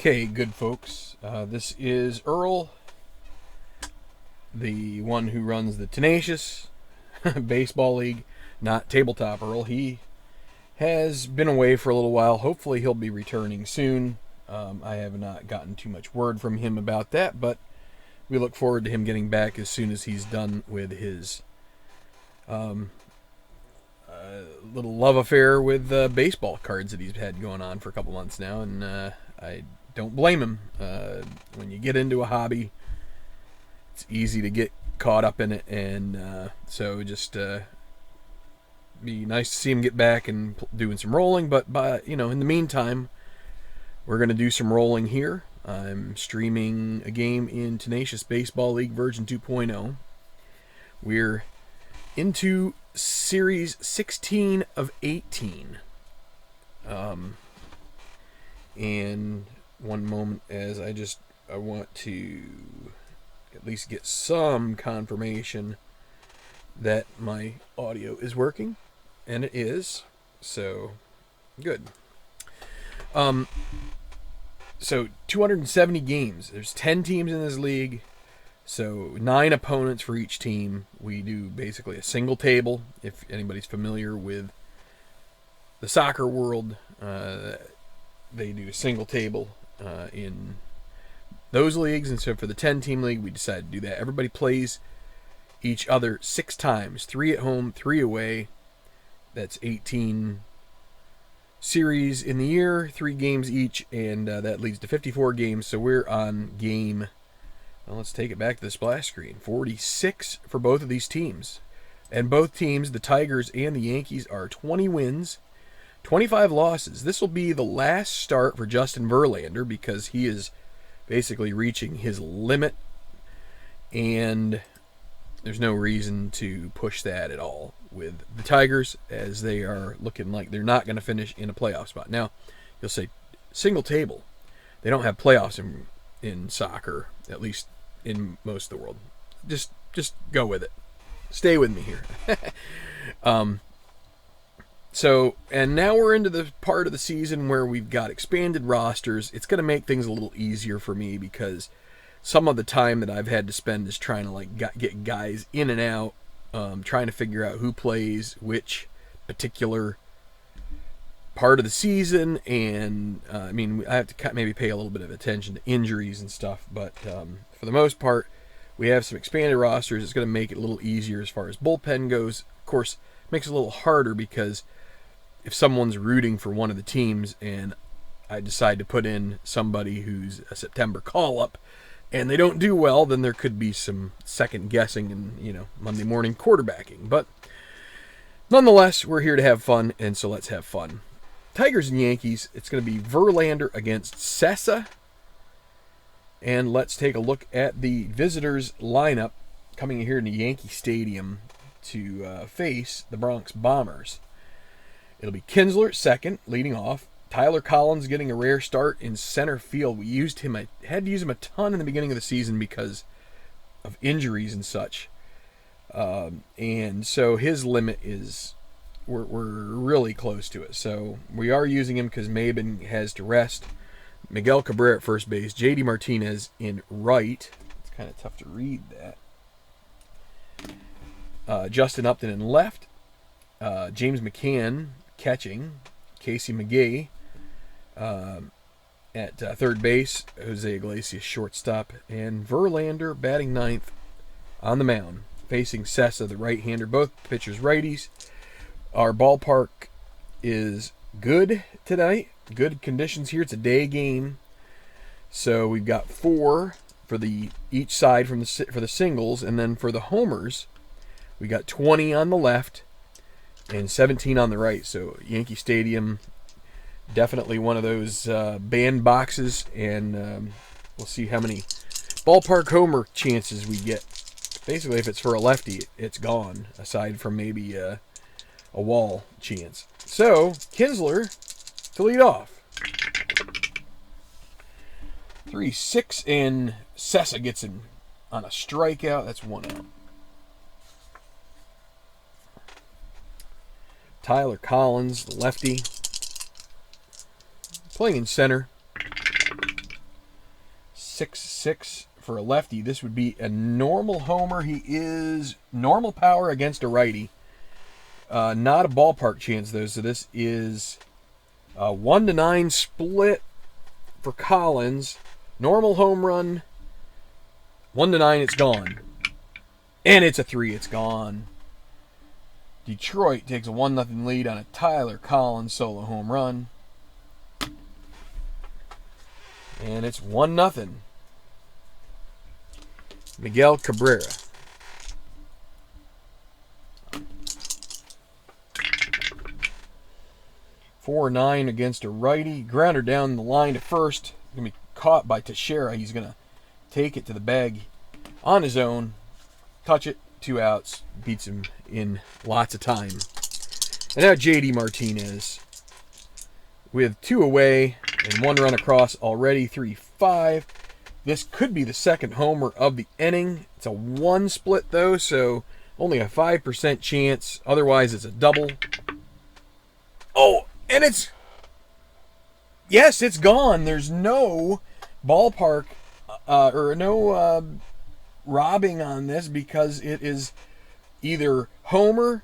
Okay, good folks. This is Earl, the one who runs the Tenacious Baseball League, not Tabletop Earl. He has been away for a little while. Hopefully he'll be returning soon. I have not gotten too much word from him about that, but we look forward to him getting back as soon as he's done with his little love affair with baseball cards that he's had going on for a couple months now, and I don't blame him. When you get into a hobby, it's easy to get caught up in it, and so just be nice to see him get back and doing some rolling. But in the meantime, we're going to do some rolling here. I'm streaming a game in Tenacious Baseball League version 2.0. We're into series 16 of 18. And one moment, as I want to at least get some confirmation that my audio is working, and it is, so good. So 270 games. There's 10 teams in this league, so 9 opponents for each team. We do basically a single table. If anybody's familiar with the soccer world, they do a single table in those leagues, and so for the 10-team league, we decided to do that. Everybody plays each other 6 times, 3 at home, 3 away. That's 18 series in the year, 3 games each, and that leads to 54 games. So we're on game, well, let's take it back to the splash screen, 46 for both of these teams. And both teams, the Tigers and the Yankees, are 20 wins, 25 losses. This will be the last start for Justin Verlander because he is basically reaching his limit, and there's no reason to push that at all with the Tigers, as they are looking like they're not going to finish in a playoff spot. Now, you'll say, single table. They don't have playoffs in soccer, at least in most of the world. Just go with it. Stay with me here. So, and now we're into the part of the season where we've got expanded rosters. It's going to make things a little easier for me because some of the time that I've had to spend is trying to get guys in and out, trying to figure out who plays which particular part of the season, and I have to maybe pay a little bit of attention to injuries and stuff, but for the most part, we have some expanded rosters. It's going to make it a little easier as far as bullpen goes. Of course, it makes it a little harder because if someone's rooting for one of the teams and I decide to put in somebody who's a September call-up and they don't do well, then there could be some second guessing and, Monday morning quarterbacking. But nonetheless, we're here to have fun, and so let's have fun. Tigers and Yankees, it's going to be Verlander against Sessa. And let's take a look at the visitors lineup coming in here in the Yankee Stadium to face the Bronx Bombers. It'll be Kinsler second, leading off. Tyler Collins getting a rare start in center field. We used him. I had to use him a ton in the beginning of the season because of injuries and such. And so his limit is, we're really close to it. So we are using him because Maben has to rest. Miguel Cabrera at first base. J.D. Martinez in right. It's kind of tough to read that. Justin Upton in left. James McCann catching. Casey McGee at third base. Jose Iglesias shortstop. And Verlander batting ninth on the mound, facing Sessa, the right-hander. Both pitchers righties. Our ballpark is good tonight. Good conditions here. It's a day game. So we've got 4 for each side for the singles, and then for the homers, we got 20 on the left and 17 on the right. So Yankee Stadium, definitely one of those bandboxes, and we'll see how many ballpark homer chances we get. Basically, if it's for a lefty, it's gone, aside from maybe a wall chance. So Kinsler to lead off. 3-6, and Sessa gets him on a strikeout. That's 1 out. Tyler Collins, the lefty, playing in center. 6-6 for a lefty. This would be a normal homer. He is normal power against a righty. Not a ballpark chance, though, so this is a 1-9 split for Collins. Normal home run. 1-9, it's gone. And it's a 3, it's gone. Detroit takes a 1-0 lead on a Tyler Collins solo home run. And it's 1-0. Miguel Cabrera. (4-9) against a righty. Grounder down the line to first. Going to be caught by Teixeira. He's going to take it to the bag on his own. Touch it. 2 outs. Beats him in lots of time. And now J.D. Martinez with 2 away and 1 run across already. 3-5. This could be the second homer of the inning. It's a 1 split, though, so only a 5% chance. Otherwise, it's a double. Oh, and it's... Yes, it's gone. There's no ballpark or no robbing on this because it is either homer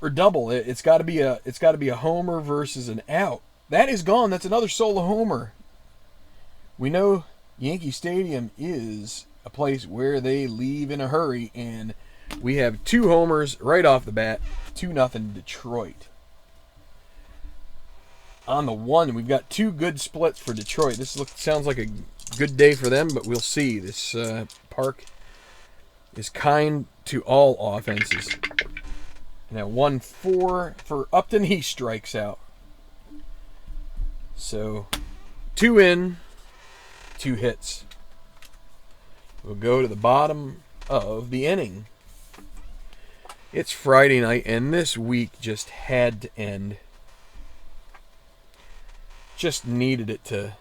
or double. It's got to be a homer versus an out. That is gone. That's another solo homer. We know Yankee Stadium is a place where they leave in a hurry, and we have 2 homers right off the bat. 2-0 Detroit. On the 1, we've got 2 good splits for Detroit. This sounds like a good day for them, but we'll see. This park is kind to all offenses. Now 1-4 for Upton. He strikes out. So 2 in, 2 hits. We'll go to the bottom of the inning. It's Friday night, and this week just had to end. Just needed it to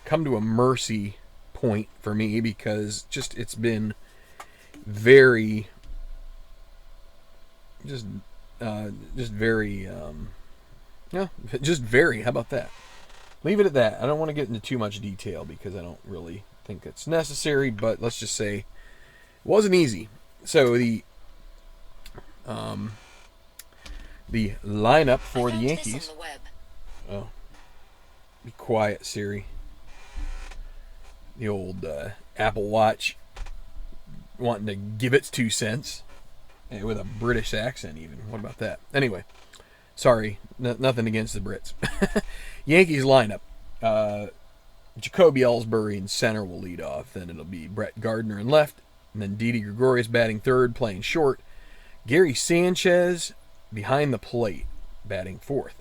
come to a mercy point for me because it's been very very how about that? Leave it at that. I don't want to get into too much detail because I don't really think it's necessary, but let's just say it wasn't easy. So the lineup for the Yankees. Oh, be quiet, Siri. The old Apple Watch wanting to give its 2 cents with a British accent even. What about that? Anyway, sorry, nothing against the Brits. Yankees lineup. Jacoby Ellsbury in center will lead off. Then it'll be Brett Gardner in left. And then Didi Gregorius batting third, playing short. Gary Sanchez behind the plate, batting fourth.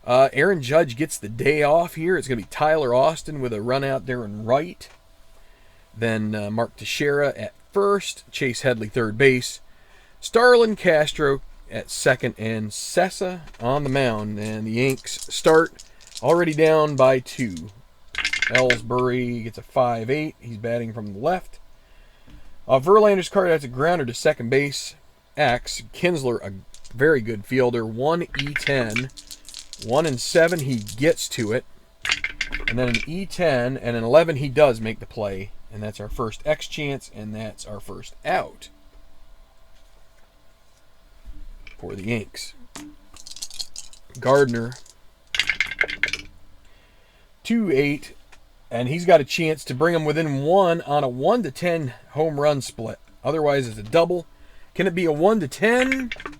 Aaron Judge gets the day off here. It's going to be Tyler Austin with a run out there in right. Then Mark Teixeira at first. Chase Headley third base. Starlin Castro at second. And Sessa on the mound. And the Yanks start already down by 2. Ellsbury gets a 5-8. He's batting from the left. Verlander's card has a grounder to second base. X. Kinsler, a very good fielder. 1 E10. 1-7, he gets to it. And then an E10 and an 11, he does make the play. And that's our first X chance, and that's our first out for the Yanks. Gardner, 2-8, and he's got a chance to bring him within 1 on a 1-10 home run split. Otherwise, it's a double. Can it be a 1-10?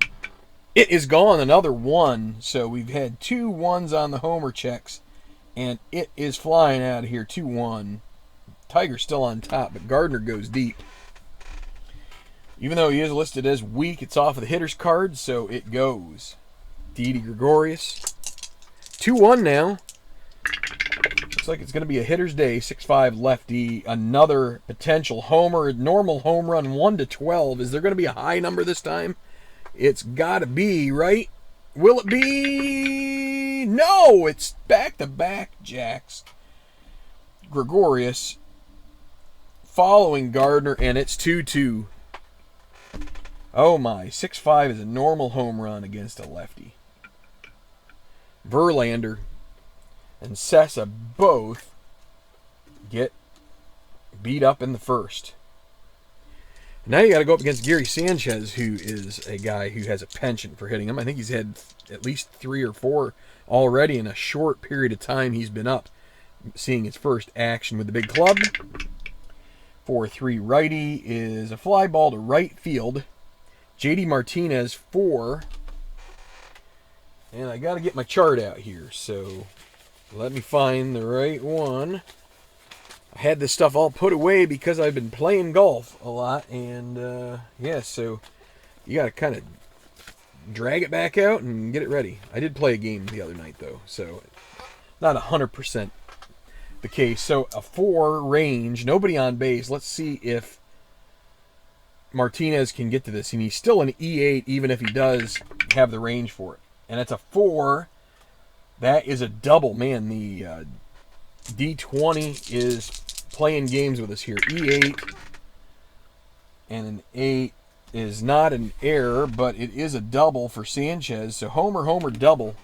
It is gone, another 1. So we've had 2 1s on the homer checks, and it is flying out of here, 2-1. Tiger's still on top, but Gardner goes deep. Even though he is listed as weak, it's off of the hitter's card, so it goes. Didi Gregorius. 2-1 now. Looks like it's going to be a hitter's day. 6'5 lefty. Another potential homer. Normal home run, 1-12. Is there going to be a high number this time? It's got to be, right? Will it be? No! It's back-to-back jacks. Gregorius following Gardner, and it's 2-2. Oh my, 6'5 is a normal home run against a lefty. Verlander and Sessa both get beat up in the first. Now you got to go up against Gary Sanchez, who is a guy who has a penchant for hitting him. I think he's had at least 3 or 4 already in a short period of time he's been up, seeing his first action with the big club. 4-3 righty is a fly ball to right field. JD Martinez 4. And I got to get my chart out here, so let me find the right one. I had this stuff all put away because I've been playing golf a lot, and yeah, so you got to kind of drag it back out and get it ready. I did play a game the other night, though, so not 100% the case. So a 4 range, nobody on base. Let's see if Martinez can get to this, and he's still an E8 even if he does have the range for it. And it's a 4. That is a double. Man, the D20 is playing games with us here. E8 and an 8 is not an error, but it is a double for Sanchez. So homer, homer, double.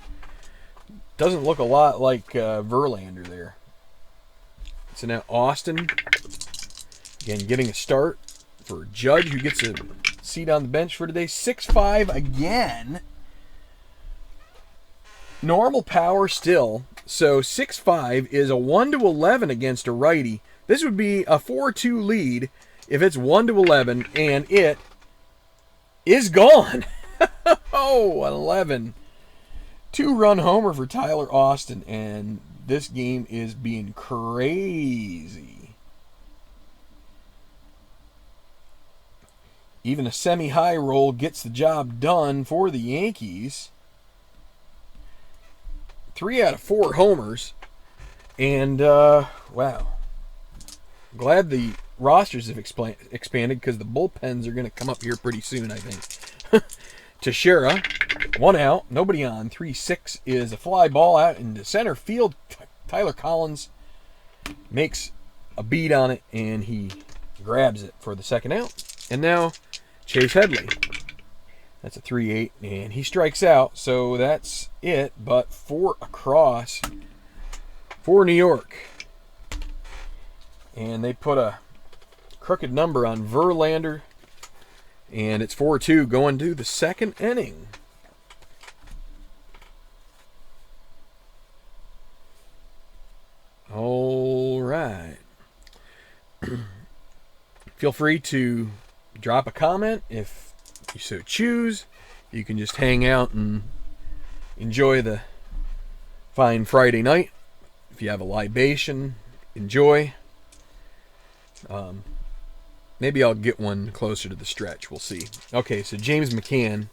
Doesn't look a lot like Verlander there. So now Austin, again, getting a start for Judge, who gets a seat on the bench for today. 6-5 again. Normal power still. So 6-5 is a 1-11 against a righty. This would be a 4-2 lead if it's 1-11, and it is gone. Oh, an 11. 2-run homer for Tyler Austin, and this game is being crazy. Even a semi-high roll gets the job done for the Yankees. 3 out of 4 homers. And, wow. Glad the rosters have expanded because the bullpens are going to come up here pretty soon, I think. Teixeira, 1 out, nobody on. 3-6 is a fly ball out into center field. Tyler Collins makes a beat on it, and he grabs it for the second out. And now Chase Headley. That's a 3-8, and he strikes out, so that's it. But 4 across for New York. And they put a crooked number on Verlander, and it's 4-2 going to the second inning. All right. Feel free to drop a comment if you so choose. You can just hang out and enjoy the fine Friday night. If you have a libation, enjoy. Maybe I'll get one closer to the stretch. We'll see. Okay, so James McCann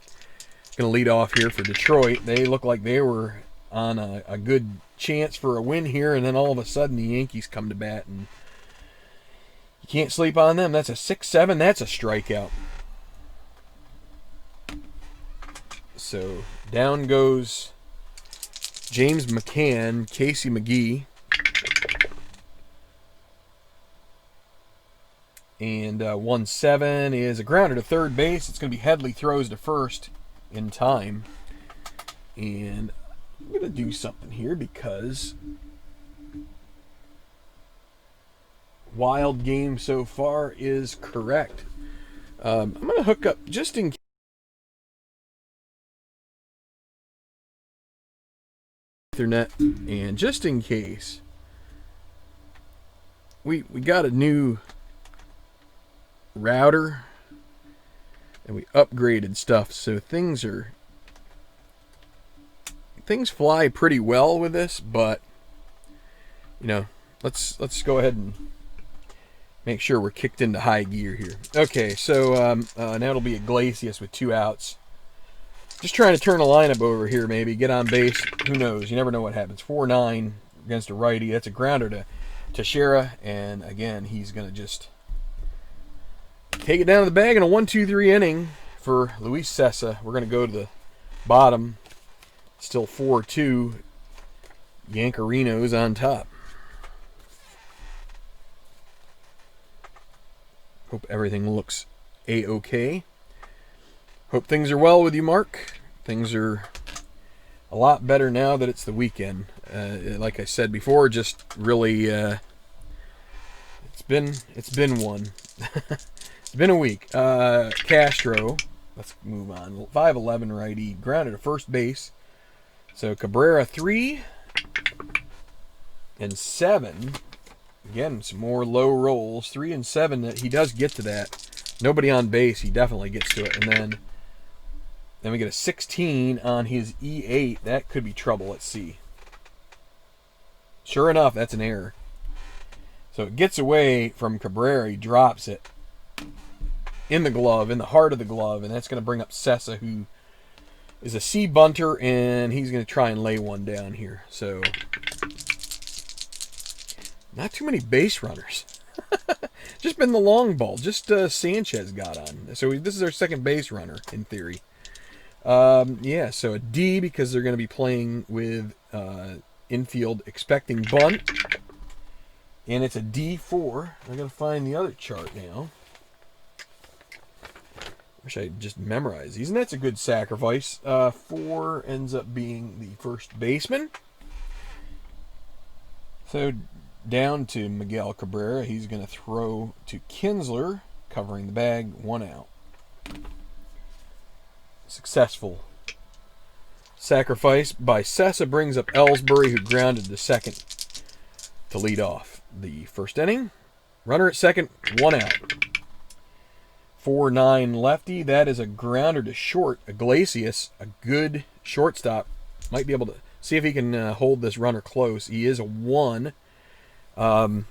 is going to lead off here for Detroit. They look like they were on a good chance for a win here, and then all of a sudden the Yankees come to bat, and you can't sleep on them. That's a 6-7. That's a strikeout. So down goes James McCann, Casey McGee. And 1-7 is a grounder to third base. It's going to be Headley throws to first in time. And I'm going to do something here because wild game so far is correct. I'm going to hook up just in case. Ethernet, and just in case we got a new router and we upgraded stuff, so things fly pretty well with this, but you know, let's go ahead and make sure we're kicked into high gear here. Okay, so now it'll be Iglesias with 2 outs. Just trying to turn a lineup over here, maybe get on base. Who knows? You never know what happens. 4-9 against a righty. That's a grounder to Teixeira, and again, he's going to just take it down to the bag in a 1-2-3 inning for Luis Sessa. We're going to go to the bottom. Still 4-2. Yankarinos on top. Hope everything looks A-OK. Hope things are well with you, Mark. Things are a lot better now that it's the weekend. like I said before, just really it's been one. It's been a week. Castro, let's move on. 5'11" righty, grounded to first base. So Cabrera 3 and 7. Again, some more low rolls. 3 and 7. He does get to that. Nobody on base. He definitely gets to it. And then we get a 16 on his E8. That could be trouble. Let's see. Sure enough, that's an error. So it gets away from Cabrera. He drops it in the glove, in the heart of the glove, and that's going to bring up Sessa, who is a C bunter, and he's going to try and lay one down here. So not too many base runners. Just been the long ball. Just Sanchez got on. So this is our second base runner, in theory. Yeah, so a D because they're going to be playing with infield expecting bunt. And it's a D4. I got to find the other chart now. Wish I just memorized these. And that's a good sacrifice. 4 ends up being the first baseman. So down to Miguel Cabrera. He's going to throw to Kinsler, covering the bag, 1 out. Successful sacrifice by Sessa brings up Ellsbury, who grounded to second to lead off the first inning. Runner at second, 1 out. 4-9 lefty. That is a grounder to short. Iglesias, a good shortstop, might be able to see if he can hold this runner close. He is a 1. Let's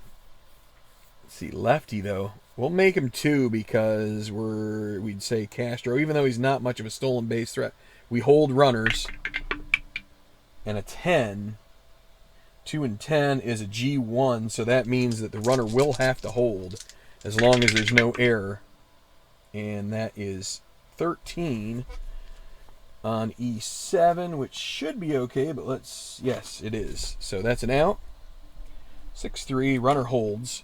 see, lefty though. We'll make him 2 because we'd say Castro, even though he's not much of a stolen base threat. We hold runners. And a 10. 2 and 10 is a G1, so that means that the runner will have to hold as long as there's no error. And that is 13 on E7, which should be okay, but yes, it is. So that's an out. 6-3, runner holds.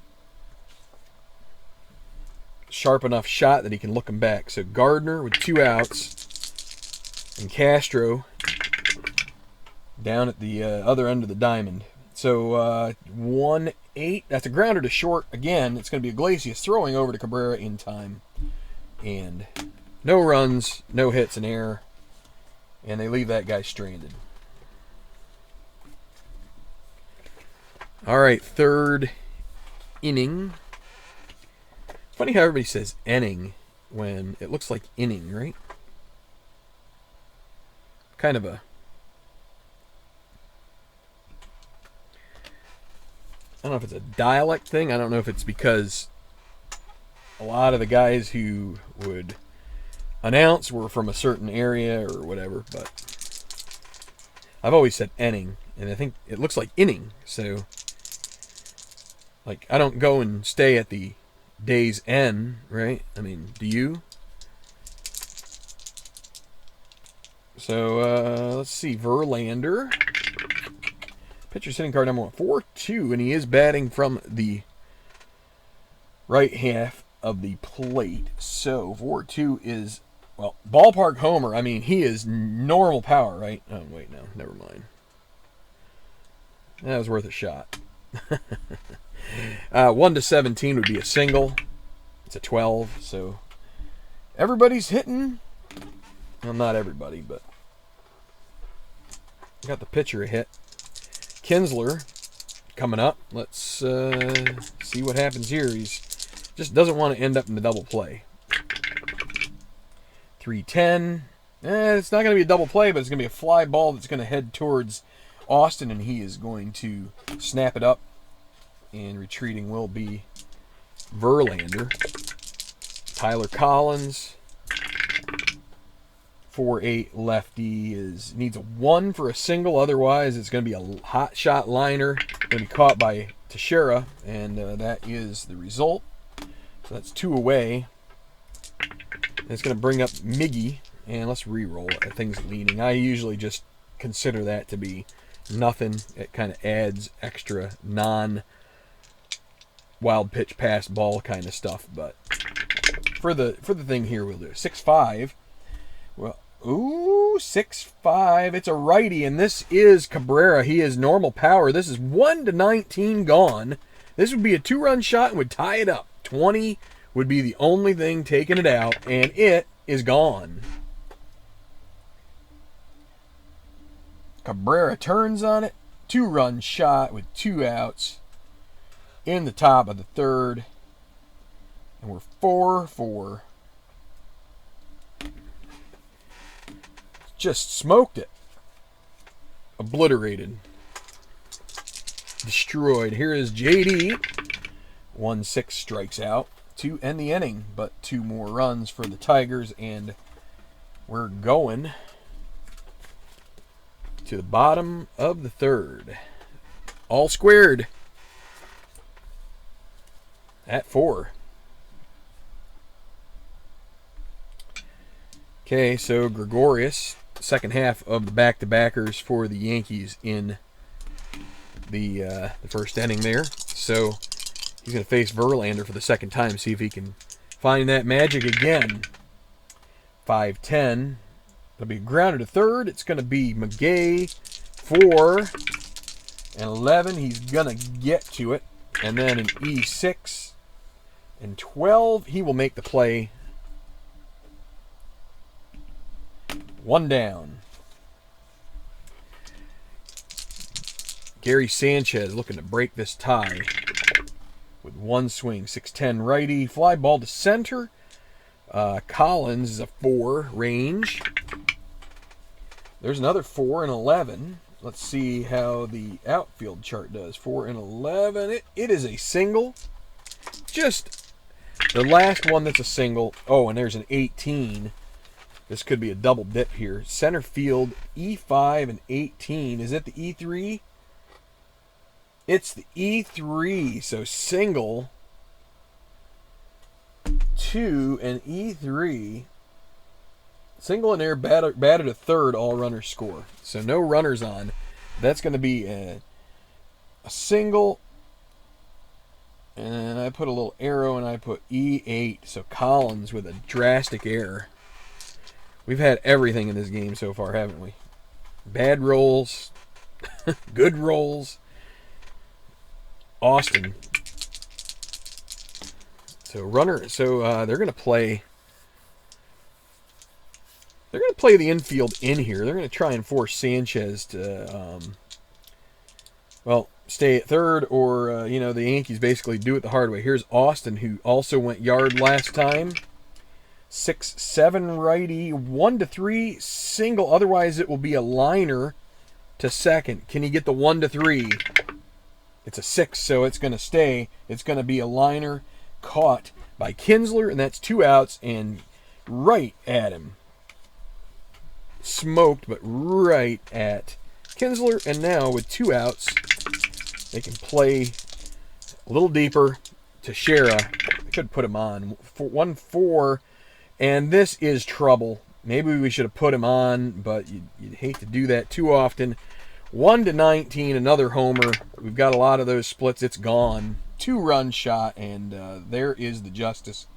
Sharp enough shot that he can look him back. So Gardner with 2 outs. And Castro down at the other end of the diamond. So 1-8. That's a grounder to short. Again, it's going to be Iglesias throwing over to Cabrera in time. And no runs, no hits, an error. And they leave that guy stranded. All right, third inning. Funny how everybody says inning when it looks like inning, right? Kind of a... I don't know if it's a dialect thing. I don't know if it's because a lot of the guys who would announce were from a certain area or whatever, but I've always said inning, and I think it looks like inning. So, like, I don't go and stay at the day's end, right? I mean, do you? So, let's see. Verlander. Pitcher's hitting card number 1. 4-2, and he is batting from the right half of the plate. So 4-2 is, well, ballpark homer. I mean, he is normal power, right? Oh, wait, no, never mind. That was worth a shot. 1-17 would be a single. It's a 12, so everybody's hitting. Well, not everybody, but got the pitcher a hit. Kinsler coming up. Let's see what happens here. He's just doesn't want to end up in the double play. 3-10. It's not going to be a double play, but it's going to be a fly ball that's going to head towards Austin, and he is going to snap it up. And retreating will be Verlander. Tyler Collins. 4-8 lefty needs a 1 for a single. Otherwise, it's going to be a hot shot liner. Going to be caught by Teixeira, and that is the result. So that's 2 away. And it's going to bring up Miggy, and let's re-roll it. That thing's leaning. I usually just consider that to be nothing. It kind of adds extra non-wild pitch pass ball kind of stuff. But for the thing here, we'll do 6-5. Well, ooh, 6-5. It's a righty, and this is Cabrera. He is normal power. This is 1-19 gone. This would be a 2-run shot and would tie it up. 20 would be the only thing taking it out, and it is gone. Cabrera turns on it. 2-run shot with 2 outs in the top of the 3rd. And we're 4-4. Just smoked it. Obliterated. Destroyed. Here is JD. 1-6 strikes out to end the inning, but 2 more runs for the Tigers, and we're going to the bottom of the 3rd. All squared at 4. Okay, so Gregorius, second half of the back-to-backers for the Yankees in the first inning there. So he's going to face Verlander for the second time, see if he can find that magic again. 5-10. It'll be grounded to 3rd. It's going to be McGay. 4 and 11. He's going to get to it. And then an E6 and 12. He will make the play. 1 down. Gary Sanchez looking to break this tie with 1 swing. 6-10 righty. Fly ball to center. Collins is a 4 range. There's another 4 and 11. Let's see how the outfield chart does. 4 and 11. It is a single. Just the last one that's a single. Oh, and there's an 18. This could be a double dip here. Center field, E5 and 18. Is it the E3? It's the E3. So single, 2, and E3. Single in there, batted a 3rd, all runners score. So no runners on. That's going to be a single. And I put a little arrow and I put E8. So Collins with a drastic error. We've had everything in this game so far, haven't we? Bad rolls, good rolls. Austin. So runner. So they're going to play. They're going to play the infield in here. They're going to try and force Sanchez to, stay at 3rd, or the Yankees basically do it the hard way. Here's Austin, who also went yard last time. 6-7 righty, 1-3 single. Otherwise, it will be a liner to 2nd. Can he get the 1-3? It's a 6, so it's going to stay. It's going to be a liner caught by Kinsler, and that's 2 outs and right at him. Smoked, but right at Kinsler. And now with 2 outs, they can play a little deeper. Teixeira, I could put him on. 1-4. And this is trouble. Maybe we should have put him on, but you'd hate to do that too often. 1-19, another homer. We've got a lot of those splits. It's gone. 2-run shot, and there is the justice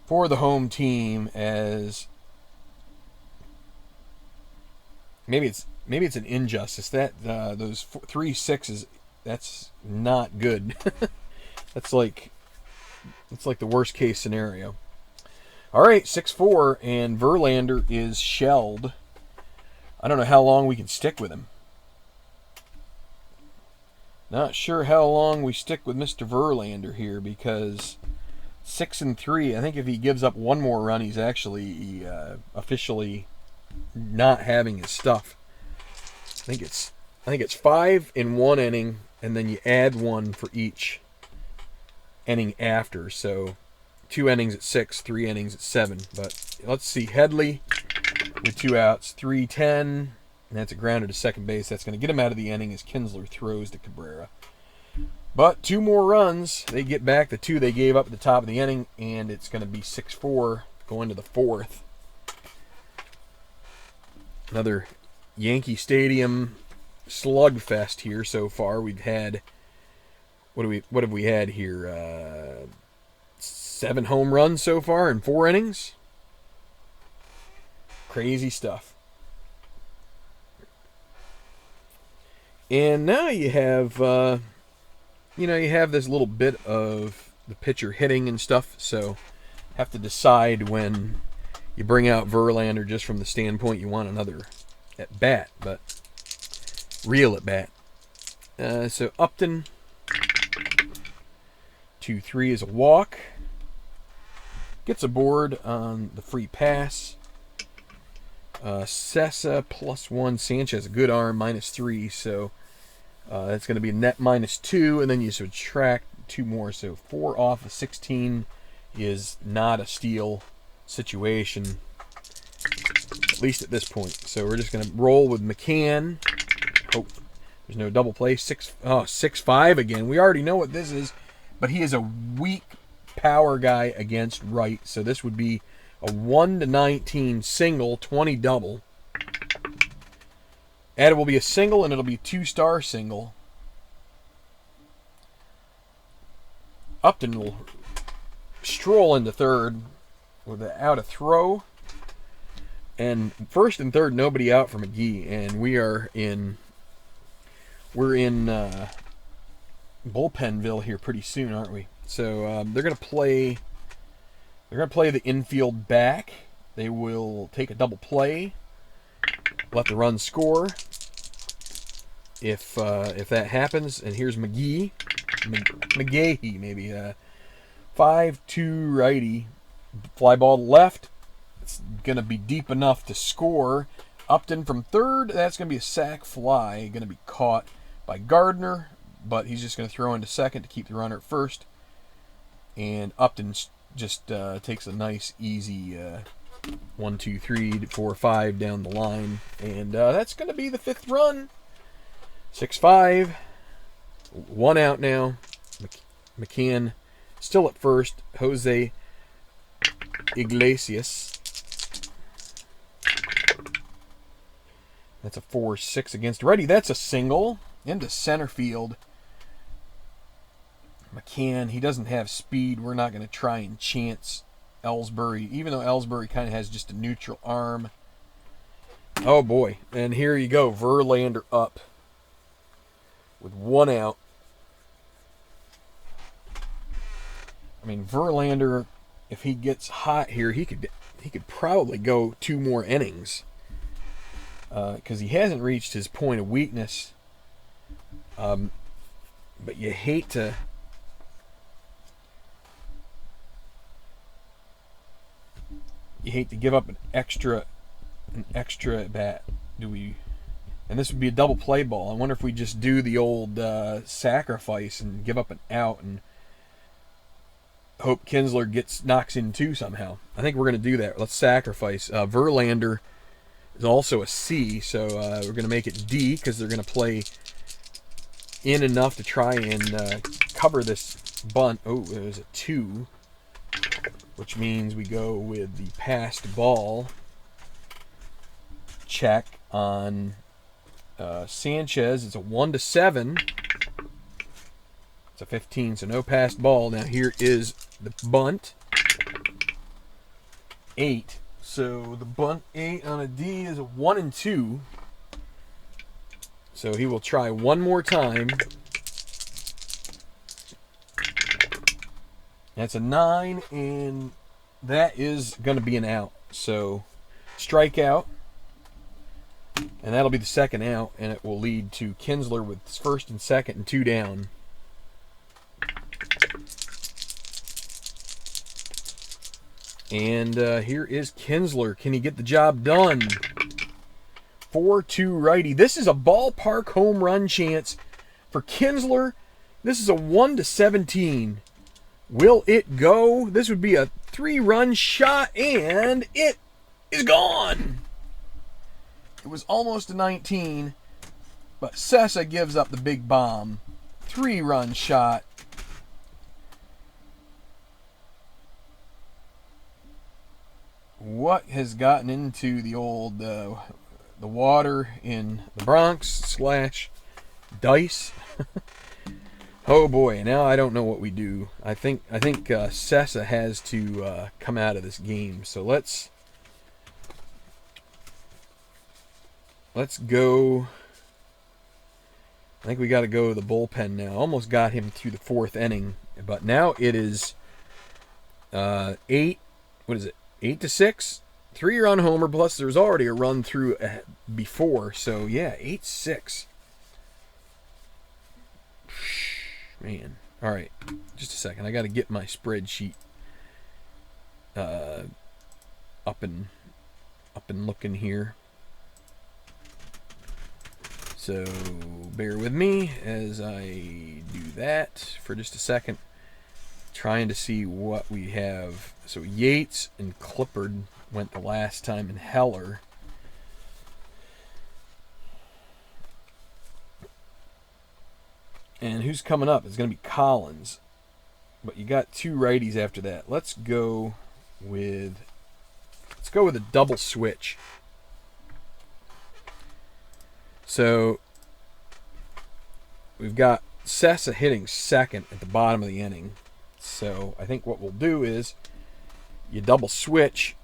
for the home team. As maybe it's an injustice that those 3 6s. That's not good. That's like the worst case scenario. All right, 6-4, and Verlander is shelled. I don't know how long we can stick with him. Not sure how long we stick with Mr. Verlander here, because 6-3. I think if he gives up 1 more run, he's actually officially not having his stuff. I think it's 5 in 1 inning, and then you add 1 for each inning after. So 2 innings at 6, 3 innings at 7. But let's see, Headley with 2 outs, 3-10, and that's a grounder to 2nd base. That's going to get him out of the inning as Kinsler throws to Cabrera. But 2 more runs. They get back the 2 they gave up at the top of the inning, and it's going to be 6-4 going to the 4th. Another Yankee Stadium slugfest here so far. We've had, what have we had here? 7 home runs so far in 4 innings. Crazy stuff. And now you have, you have this little bit of the pitcher hitting and stuff, so have to decide when you bring out Verlander just from the standpoint you want another at bat, but real at bat. So Upton, 2-3 is a walk. Gets aboard on the free pass. Sessa +1. Sanchez, a good arm, -3. So that's going to be a net -2, and then you subtract 2 more. So 4 off of 16 is not a steal situation, at least at this point. So we're just going to roll with McCann. Hope there's no double play. 6-5 again. We already know what this is, but he is a weak power guy against right. So this would be a 1-19 single, 20 double. And it will be a single, and it'll be 2-star single. Upton will stroll into third without a throw. And first and third, nobody out for McGee. And we're in bullpenville here pretty soon, aren't we? So they're going to play. They're going to play the infield back. They will take a double play, let the run score. If that happens, and here's McGee, maybe 5-2 righty, fly ball to left. It's going to be deep enough to score. Upton from third. That's going to be a sac fly, going to be caught by Gardner, but he's just going to throw into second to keep the runner at first. And Upton just takes a nice, easy 1, 2, 3, 4, 5 down the line. And that's going to be the 5th run. 6-5. 1 out now. McCann still at first. Jose Iglesias. That's a 4-6 against righty. That's a single into center field. McCann, he doesn't have speed. We're not going to try and chance Ellsbury, even though Ellsbury kind of has just a neutral arm. Oh boy. And here you go. Verlander up with 1 out. I mean, Verlander, if he gets hot here, he could probably go 2 more innings, because he hasn't reached his point of weakness. But you hate to give up an extra at bat. And this would be a double play ball. I wonder if we just do the old sacrifice and give up an out and hope Kinsler knocks in 2 somehow. I think we're going to do that. Let's sacrifice. Verlander is also a C, so we're going to make it D, because they're going to play in enough to try and cover this bunt. Oh, it was a 2, which means we go with the passed ball check on Sanchez. It's a 1-7. It's a 15, so no passed ball. Now here is the bunt. 8. So the bunt 8 on a D is a 1-2. So he will try one more time. That's a 9, and that is going to be an out. So strikeout, and that'll be the 2nd out, and it will lead to Kinsler with first and second and 2 down. And here is Kinsler. Can he get the job done? 4-2 righty. This is a ballpark home run chance for Kinsler. This is a 1-17. Will it go? This would be a 3-run shot, and it is gone. It was almost a 19, but Sessa gives up the big bomb. 3-run shot. What has gotten into the old the water in the Bronx / Dice? Oh boy, now I don't know what we do. I think Sessa has to come out of this game. So let's let's go. I think we got to go to the bullpen now. Almost got him through the 4th inning, but now it is 8. What is it? 8-6. 3-run homer. Plus, there's already a run through before. So yeah, 8-6. Man. All right, just a second. I got to get my spreadsheet up and looking here. So bear with me as I do that for just a second. Trying to see what we have. So Yates and Clippard went the last time, and Heller. And who's coming up? It's going to be Collins. But you got 2 righties after that. Let's go with a double switch. So we've got Sessa hitting second at the bottom of the inning. So I think what we'll do is you double switch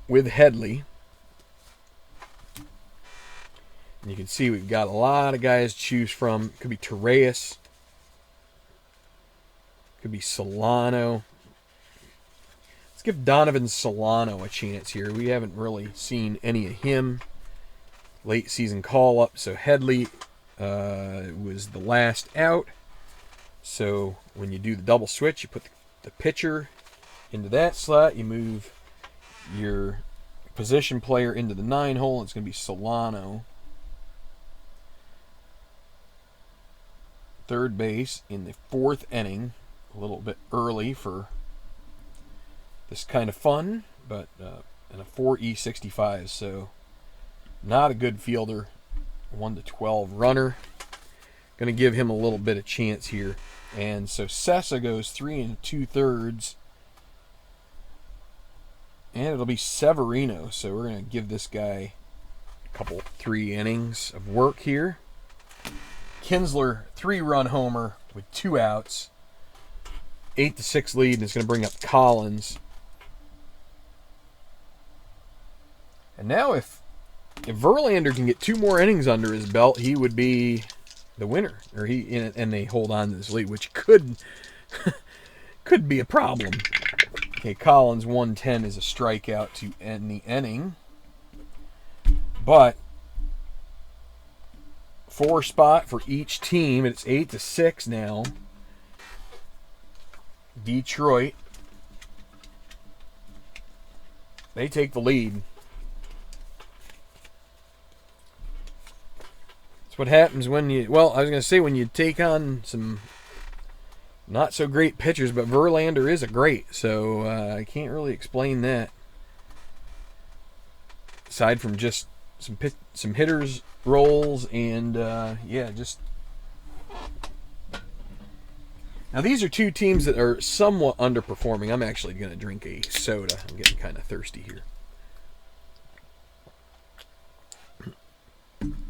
with Headley. And you can see we've got a lot of guys to choose from. Could be Torreyes. Could be Solano. Let's give Donovan Solano a chance here. We haven't really seen any of him. Late season call-up. So Headley was the last out. So when you do the double switch, you put the pitcher into that slot. You move your position player into the 9 hole. It's going to be Solano. Third base in the 4th inning. A little bit early for this kind of fun, but in a 4E65, so not a good fielder. 1-12 runner. Going to give him a little bit of chance here. And so Sessa goes 3 2/3. And it'll be Severino. So we're going to give this guy a couple 3 innings of work here. Kinsler, 3-run homer with 2 outs. 8-6 lead, and it's going to bring up Collins. And now if Verlander can get 2 more innings under his belt, he would be the winner. And they hold on to this lead, which could be a problem. Okay, Collins 110 is a strikeout to end the inning. But 4 spot for each team. It's 8-6 now. Detroit, they take the lead. That's what happens when you, well, I was going to say when you take on some not so great pitchers, but Verlander is a great, so I can't really explain that. Aside from just some hitters rolls and yeah, just. Now these are 2 teams that are somewhat underperforming. I'm actually going to drink a soda. I'm getting kind of thirsty here.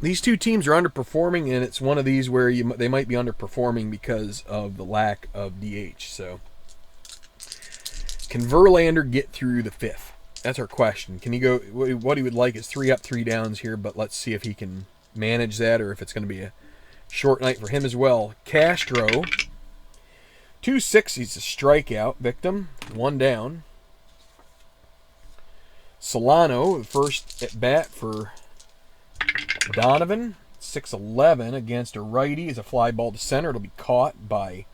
These 2 teams are underperforming, and it's one of these where they might be underperforming because of the lack of DH. So, can Verlander get through the 5th? That's our question. Can he go? What he would like is 3 up, 3 downs here, but let's see if he can manage that, or if it's going to be a short night for him as well. Castro, 2-6. He's a strikeout victim. 1 down. Solano, the first at bat for Donovan, 6-11 against a righty, is a fly ball to center. It'll be caught by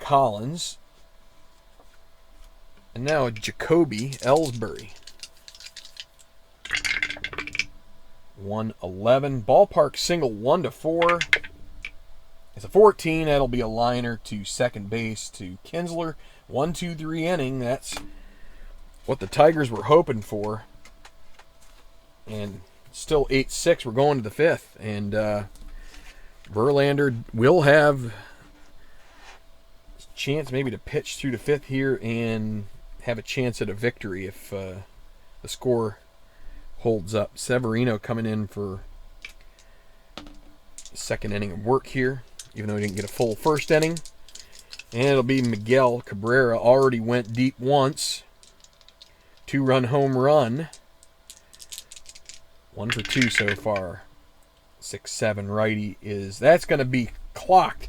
Collins. And now Jacoby Ellsbury. 1-11. Ballpark single 1-4. It's a 14. That'll be a liner to second base to Kinsler. 1-2-3 inning. That's what the Tigers were hoping for. And still 8-6. We're going to the 5th. And Verlander will have a chance maybe to pitch through the 5th here and have a chance at a victory if the score holds up. Severino coming in for the 2nd inning of work here, even though he didn't get a full 1st inning. And it'll be Miguel Cabrera. Already went deep once. 2-run home run. 1 for 2 so far. 6-7 righty that's going to be clocked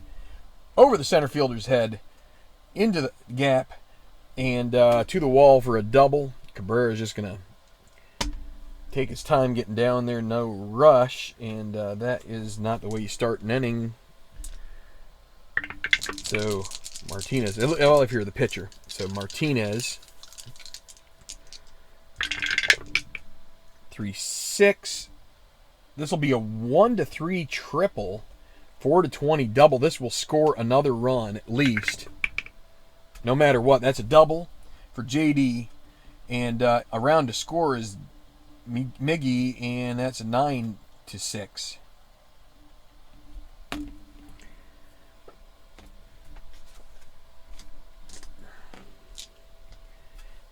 over the center fielder's head, into the gap, and to the wall for a double. Cabrera is just going to take his time getting down there, no rush, and that is not the way you start an inning. So Martinez, well, if you're the pitcher, so Martinez, 3-6. This will be a 1-3 triple, 4-20 double. This will score another run at least, no matter what. That's a double for JD, and around to score is Miggy, and that's a 9-6.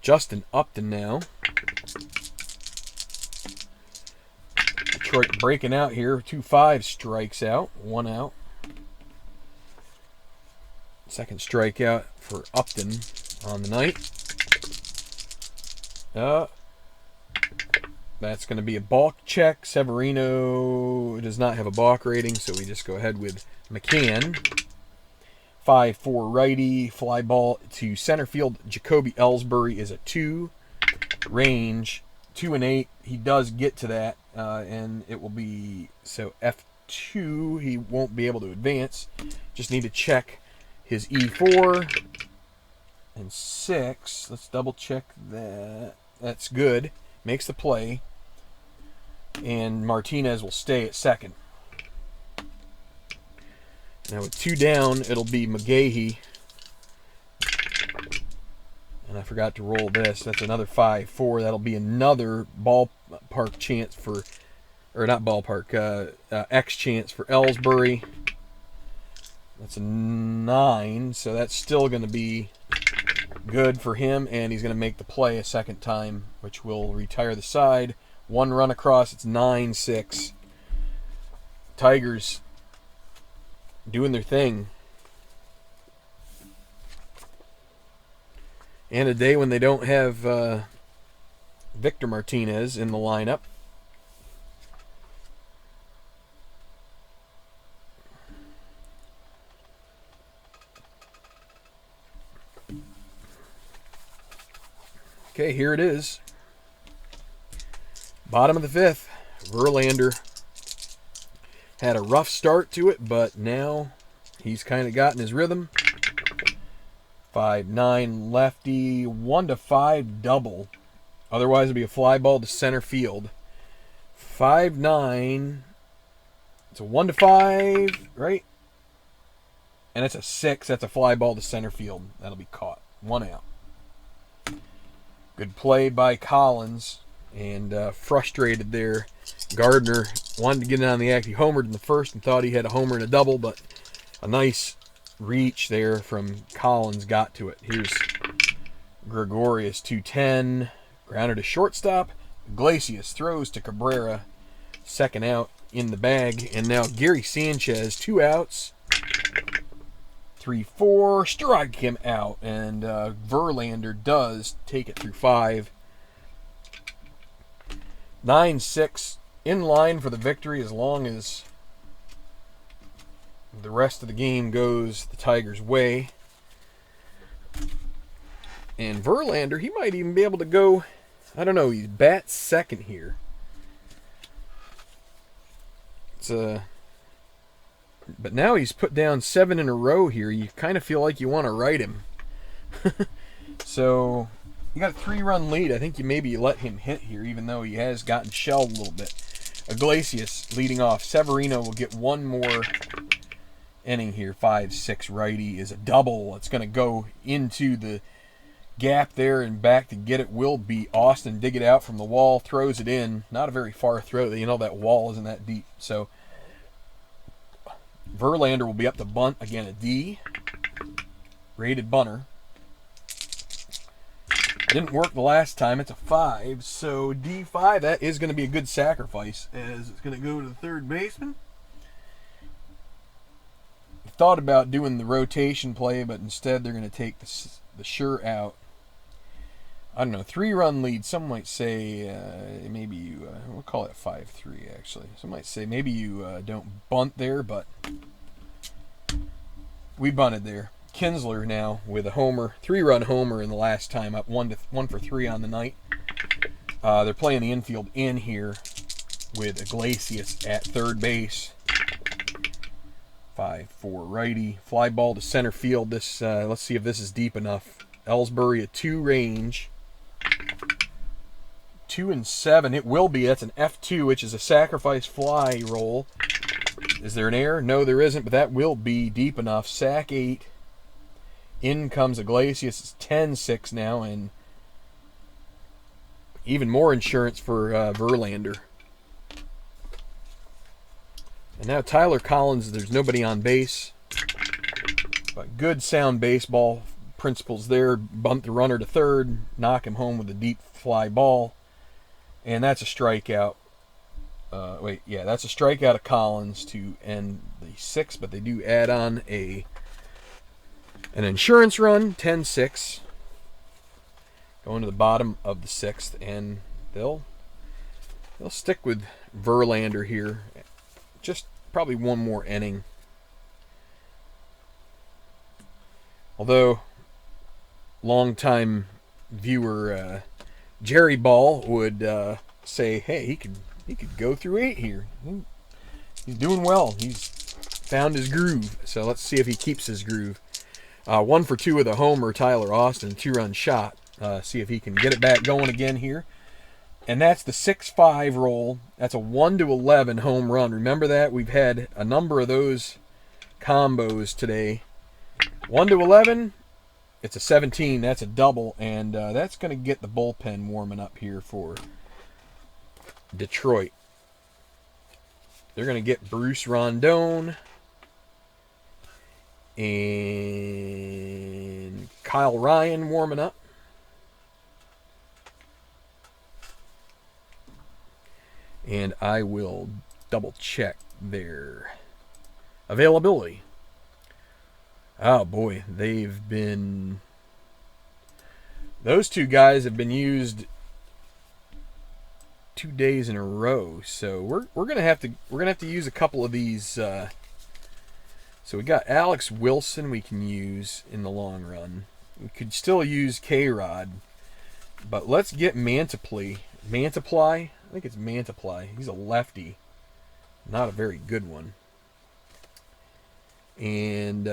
Justin Upton now. Detroit breaking out here. 2-5 strikes out. 1 out. Second strikeout for Upton on the night. That's going to be a balk check. Severino does not have a balk rating, so we just go ahead with McCann. 5-4 righty. Fly ball to center field. Jacoby Ellsbury is a 2. Range 2-8. He does get to that, and it will be so F2. He won't be able to advance. Just need to check his E4 and 6. Let's double check that. That's good. Makes the play, and Martinez will stay at second. Now with 2 down, it'll be McGahee. And I forgot to roll this. That's another 5-4. That'll be another ballpark chance for, or not ballpark, X chance for Ellsbury. That's a 9, so that's still going to be good for him, and he's going to make the play a second time, which will retire the side. 1 run across. It's 9-6. Tigers doing their thing. And a day when they don't have Victor Martinez in the lineup. Okay, here it is. Bottom of the 5th. Verlander had a rough start to it, but now he's kind of gotten his rhythm. 5-9 lefty, 1-5 double. Otherwise, it'd be a fly ball to center field. 5-9. It's a 1-5, right? And it's a 6. That's a fly ball to center field. That'll be caught. 1 out. Good play by Collins, and frustrated there. Gardner wanted to get in on the act. He homered in the first and thought he had a homer and a double, but a nice reach there from Collins got to it. Here's Gregorius, 2-10. Grounded to shortstop. Iglesias throws to Cabrera. Second out in the bag. And now Gary Sanchez, 2 outs. 3-4. Strike him out. And Verlander does take it through 5. 9-6. In line for the victory as long as the rest of the game goes the Tigers' way. And Verlander, he might even be able to go, I don't know, he bats second here. But now he's put down 7 in a row here. You kind of feel like you want to ride him. So you got a 3-run lead. I think you maybe let him hit here, even though he has gotten shelled a little bit. Iglesias leading off. Severino will get one more inning here. 5-6 righty is a double. It's going to go into the gap there and back to get it. Will be Austin. Dig it out from the wall. Throws it in. Not a very far throw. You know that wall isn't that deep. So Verlander will be up to bunt. Again, a D. Rated bunter. Didn't work the last time. It's a 5. So D5, that is going to be a good sacrifice, as it's going to go to the third baseman. Thought about doing the rotation play, but instead they're going to take the sure out. I don't know, 3-run lead. Some might say maybe you, we'll call it 5-3 actually. Some might say maybe you don't bunt there, but we bunted there. Kinsler now with a homer, 3-run homer in the last time, up 1 for 3 on the night. They're playing the infield in here with Iglesias at third base. 5-4 righty. Fly ball to center field. This let's see if this is deep enough. Ellsbury a 2 range. 2 and 7. It will be. That's an F2, which is a sacrifice fly roll. Is there an error? No, there isn't, but that will be deep enough. Sack 8. In comes Iglesias. It's 10-6 now, and even more insurance for Verlander. And now Tyler Collins, there's nobody on base. But good sound baseball principles there. Bunt the runner to third. Knock him home with a deep fly ball. And that's a strikeout. That's a strikeout of Collins to end the 6th. But they do add on an insurance run, 10-6. Going to the bottom of the 6th. And they'll stick with Verlander here. Just probably one more inning. Although, longtime viewer Jerry Ball would say, "Hey, he could go through 8 here. He's doing well. He's found his groove." So let's see if he keeps his groove. 1 for 2 with a homer, Tyler Austin, 2-run shot. See if he can get it back going again here. And that's the 6-5 roll. That's a 1-11 home run. Remember that? We've had a number of those combos today. 1-11, it's a 17. That's a double. And that's going to get the bullpen warming up here for Detroit. They're going to get Bruce Rondon and Kyle Ryan warming up. And I will double check their availability. Oh boy, those 2 guys have been used 2 days in a row. So we're gonna have to use a couple of these. So we got Alex Wilson we can use in the long run. We could still use K-Rod, but let's get Mantiply. I think it's Mantiply. He's a lefty. Not a very good one. And,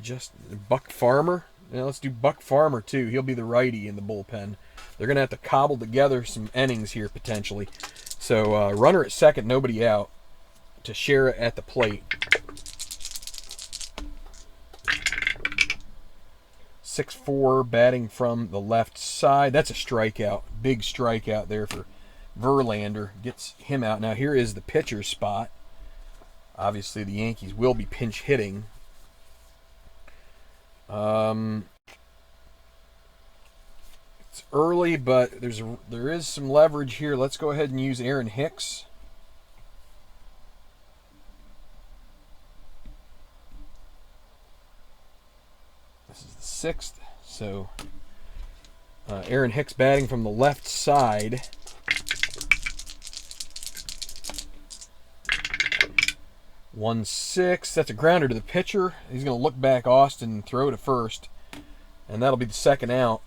just Buck Farmer. Let's do Buck Farmer, too. He'll be the righty in the bullpen. They're going to have to cobble together some innings here, potentially. So, runner at second, nobody out. Teixeira at the plate. 6-4 batting from the left side. That's a strikeout. Big strikeout there for Verlander. Gets him out. Now here is the pitcher's spot. Obviously the Yankees will be pinch hitting. It's early, but there is some leverage here. Let's go ahead and use Aaron Hicks. This is the 6th, so Aaron Hicks batting from the left side. One 6. That's a grounder to the pitcher. He's going to look back Austin and throw to first. And that'll be the second out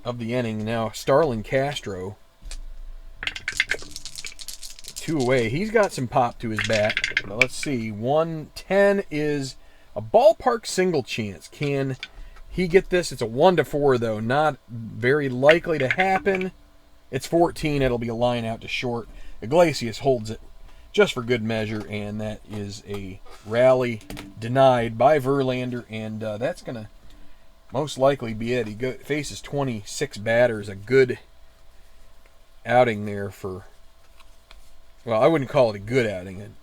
of the inning. Now Starlin Castro, 2 away. He's got some pop to his bat. But let's see. 110 is a ballpark single chance. Can he get this? It's a 1-4 though. Not very likely to happen. It's 14. It'll be a line out to short. Iglesias holds it just for good measure, and that is a rally denied by Verlander, and that's going to most likely be it. He faces 26 batters, a good outing there for, well, I wouldn't call it a good outing.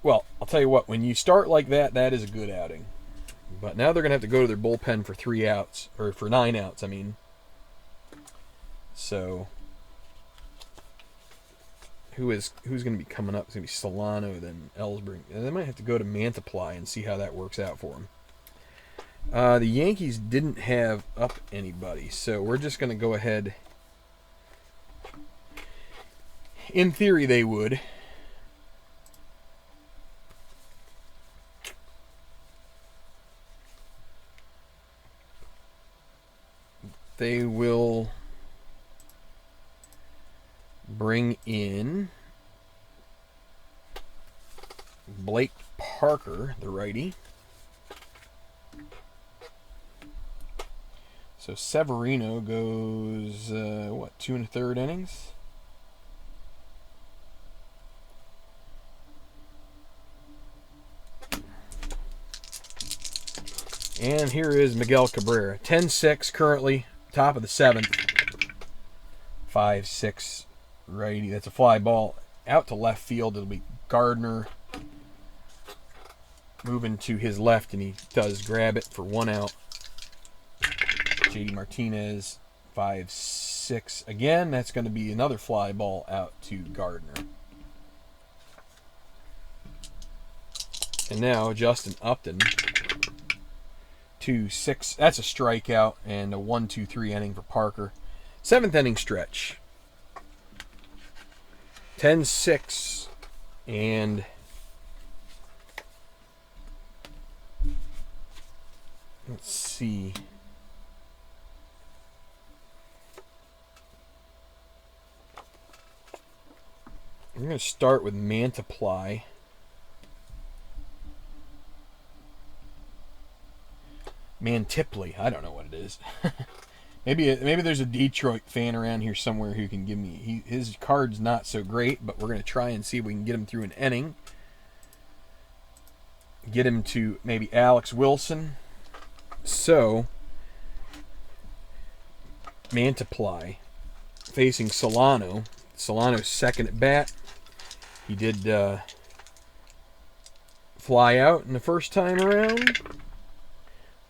Well, I'll tell you what, when you start like that, that is a good outing. But now they're going to have to go to their bullpen for 3 outs, or for 9 outs, I mean. So who's going to be coming up? It's going to be Solano, then Ellsbury. And they might have to go to Mantiply and see how that works out for them. The Yankees didn't have up anybody, so we're just going to go ahead. In theory, they would. They will bring in Blake Parker, the righty. So Severino goes, 2 1/3 innings? And here is Miguel Cabrera. 10-6 currently, top of the 7th. 5-6 righty. That's a fly ball out to left field. It'll be Gardner moving to his left, and he does grab it for 1 out. JD Martinez, 5-6 again. That's going to be another fly ball out to Gardner. And now Justin Upton, 2-6. That's a strikeout and a 1-2-3 inning for Parker. 7th inning stretch. 10-6 and let's see. We're going to start with Mantiply. Mantiply. I don't know what it is. maybe there's a Detroit fan around here somewhere who can give me. His card's not so great, but we're going to try and see if we can get him through an inning. Get him to maybe Alex Wilson. So, Mantiply facing Solano. Solano's second at bat. He did fly out in the first time around.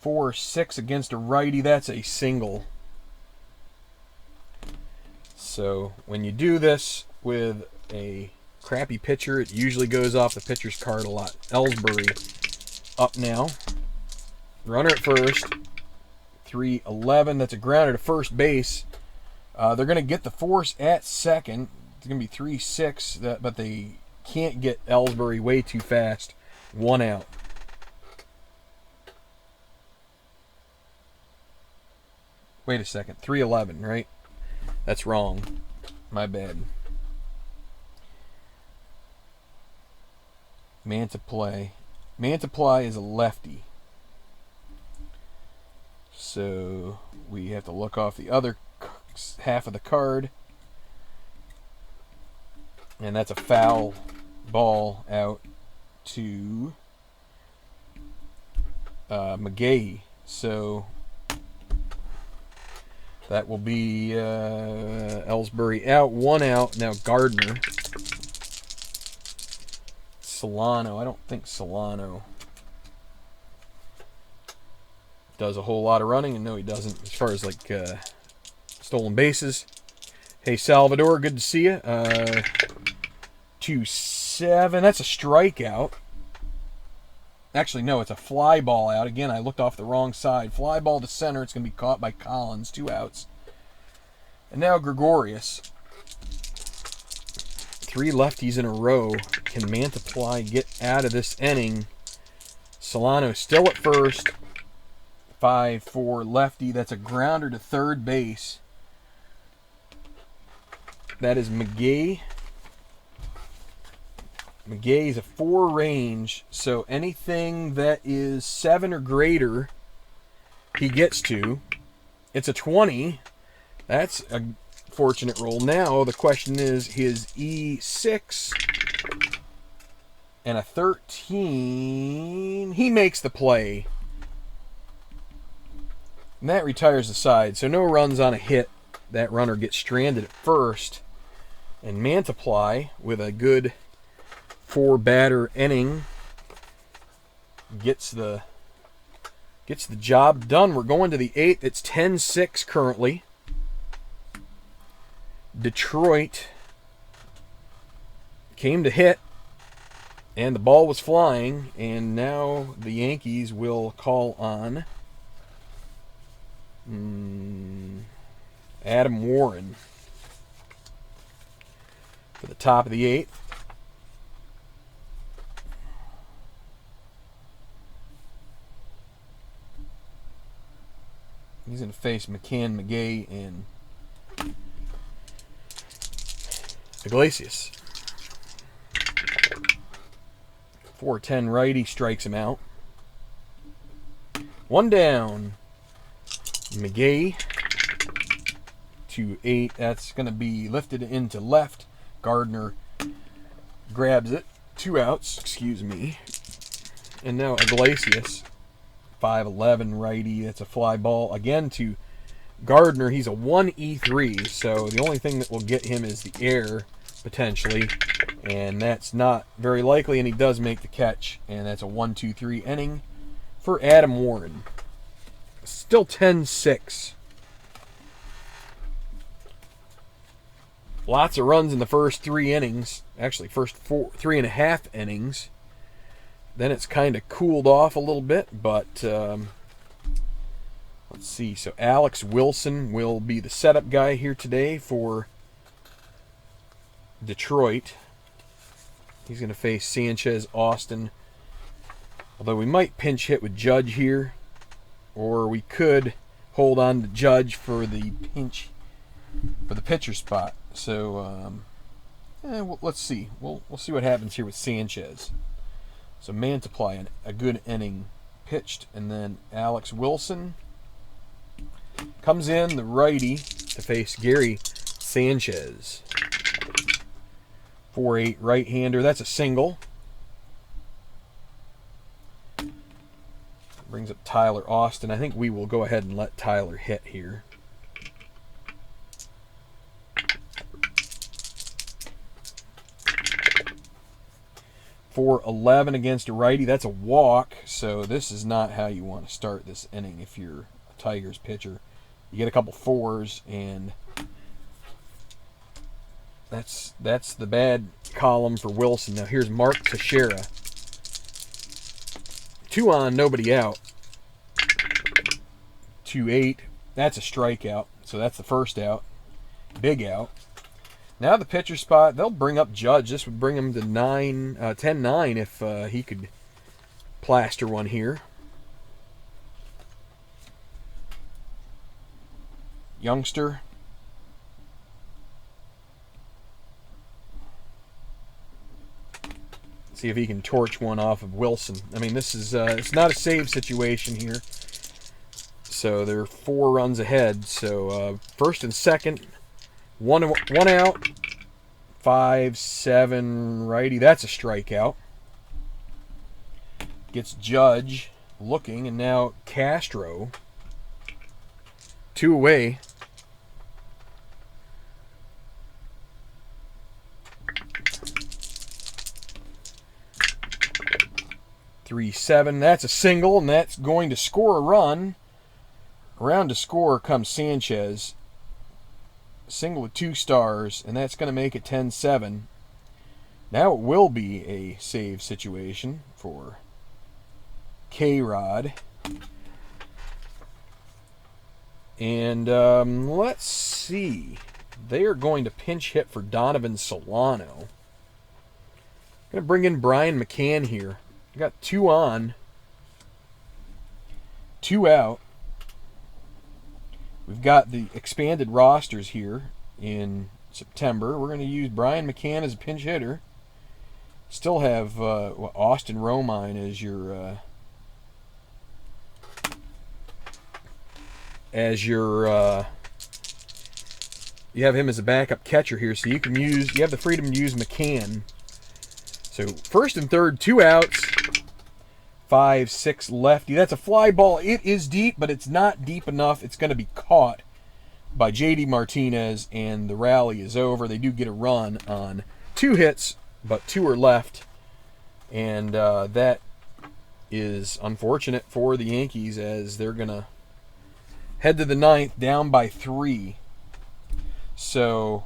4-6 against a righty. That's a single. So when you do this with a crappy pitcher, it usually goes off the pitcher's card a lot. Ellsbury up now. Runner at first. 3-11. That's a grounder to first base. They're going to get the force at second. It's going to be 3-6, but they can't get Ellsbury way too fast. 1 out. Wait a second. 3-11, right? That's wrong. My bad. Mantiply. Mantiply is a lefty. So we have to look off the other half of the card. And that's a foul ball out to McGahee. So that will be Ellsbury out. 1 out. Now Gardner. Solano. I don't think Solano does a whole lot of running. And no, he doesn't as far as like stolen bases. Hey, Salvador, good to see you. 2-7. That's a strikeout. Actually, no, it's a fly ball out. Again, I looked off the wrong side. Fly ball to center. It's going to be caught by Collins. 2 outs. And now Gregorius. 3 lefties in a row. Can Mantiply get out of this inning? Solano still at first. 5-4 lefty. That's a grounder to third base. That is McGahee. McGahee is a 4 range, so anything that is 7 or greater, he gets to. It's a 20. That's a fortunate roll. Now the question is his E6 and a 13. He makes the play. And that retires the side, so no runs on a hit. That runner gets stranded at first. And Mantiply, with a good 4-batter inning, gets the job done. We're going to the 8th. It's 10-6 currently. Detroit came to hit, and the ball was flying, and now the Yankees will call on Adam Warren for the top of the 8th. He's going to face McCann, McGay, and Iglesias. 4-10 righty strikes him out. 1 down. McGay. 2-8. That's going to be lifted into left. Gardner grabs it. 2 outs. Excuse me. And now Iglesias. 5-11 righty. That's a fly ball. Again to Gardner. He's a 1-E3. So the only thing that will get him is the air, potentially. And that's not very likely. And he does make the catch. And that's a 1-2-3 inning for Adam Warren. Still 10-6. Lots of runs in the first 3 innings. Actually, first 3.5 innings. Then it's kind of cooled off a little bit, but let's see. So Alex Wilson will be the setup guy here today for Detroit. He's going to face Sanchez, Austin. Although we might pinch hit with Judge here, or we could hold on to Judge for the pitcher spot. So well, let's see. We'll see what happens here with Sanchez. So Mantiply, a good inning pitched, and then Alex Wilson comes in, the righty, to face Gary Sanchez. 4-8 right-hander. That's a single. Brings up Tyler Austin. I think we will go ahead and let Tyler hit here. For 11 against a righty. That's a walk, so this is not how you want to start this inning if you're a Tigers pitcher. You get a couple 4s, and that's the bad column for Wilson. Now here's Mark Teixeira. 2 on, nobody out. 2-8. That's a strikeout, so that's the first out. Big out. Now the pitcher spot, they'll bring up Judge. This would bring him to 10-9 if he could plaster one here. Youngster. See if he can torch one off of Wilson. I mean, this is it's not a save situation here. So they're 4 runs ahead. So first and second. One out, 5-7 righty. That's a strikeout. Gets Judge looking, and now Castro. 2 away. (3-7). That's a single, and that's going to score a run. Around to score comes Sanchez. Single with 2 stars, and that's going to make it 10-7. Now it will be a save situation for K-Rod. And let's see. They are going to pinch hit for Donovan Solano. Going to bring in Brian McCann here. Got 2 on, 2 out. We've got the expanded rosters here in September. We're going to use Brian McCann as a pinch hitter. Still have Austin Romine as your you have him as a backup catcher here, so you have the freedom to use McCann. So first and third, 2 outs. 5-6 lefty. That's a fly ball. It is deep, but it's not deep enough. It's going to be caught by J.D. Martinez, and the rally is over. They do get a run on 2 hits, but 2 are left. And that is unfortunate for the Yankees, as they're going to head to the 9th down by 3. So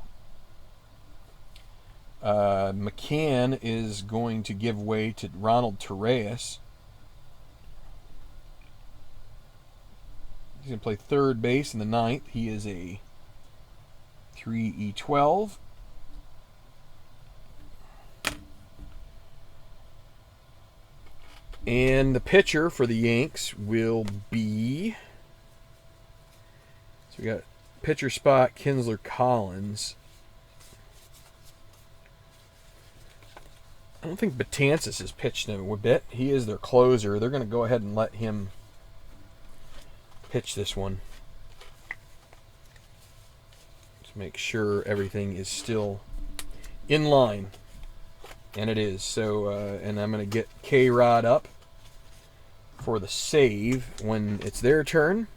McCann is going to give way to Ronald Torreyes. He's going to play third base in the ninth. He is a 3E12. And the pitcher for the Yanks will be... So we got pitcher spot, Kinsler, Collins. I don't think Betances has pitched in a bit. He is their closer. They're going to go ahead and let him pitch this one. Just make sure everything is still in line. And it is. So, and I'm going to get K-Rod up for the save when it's their turn.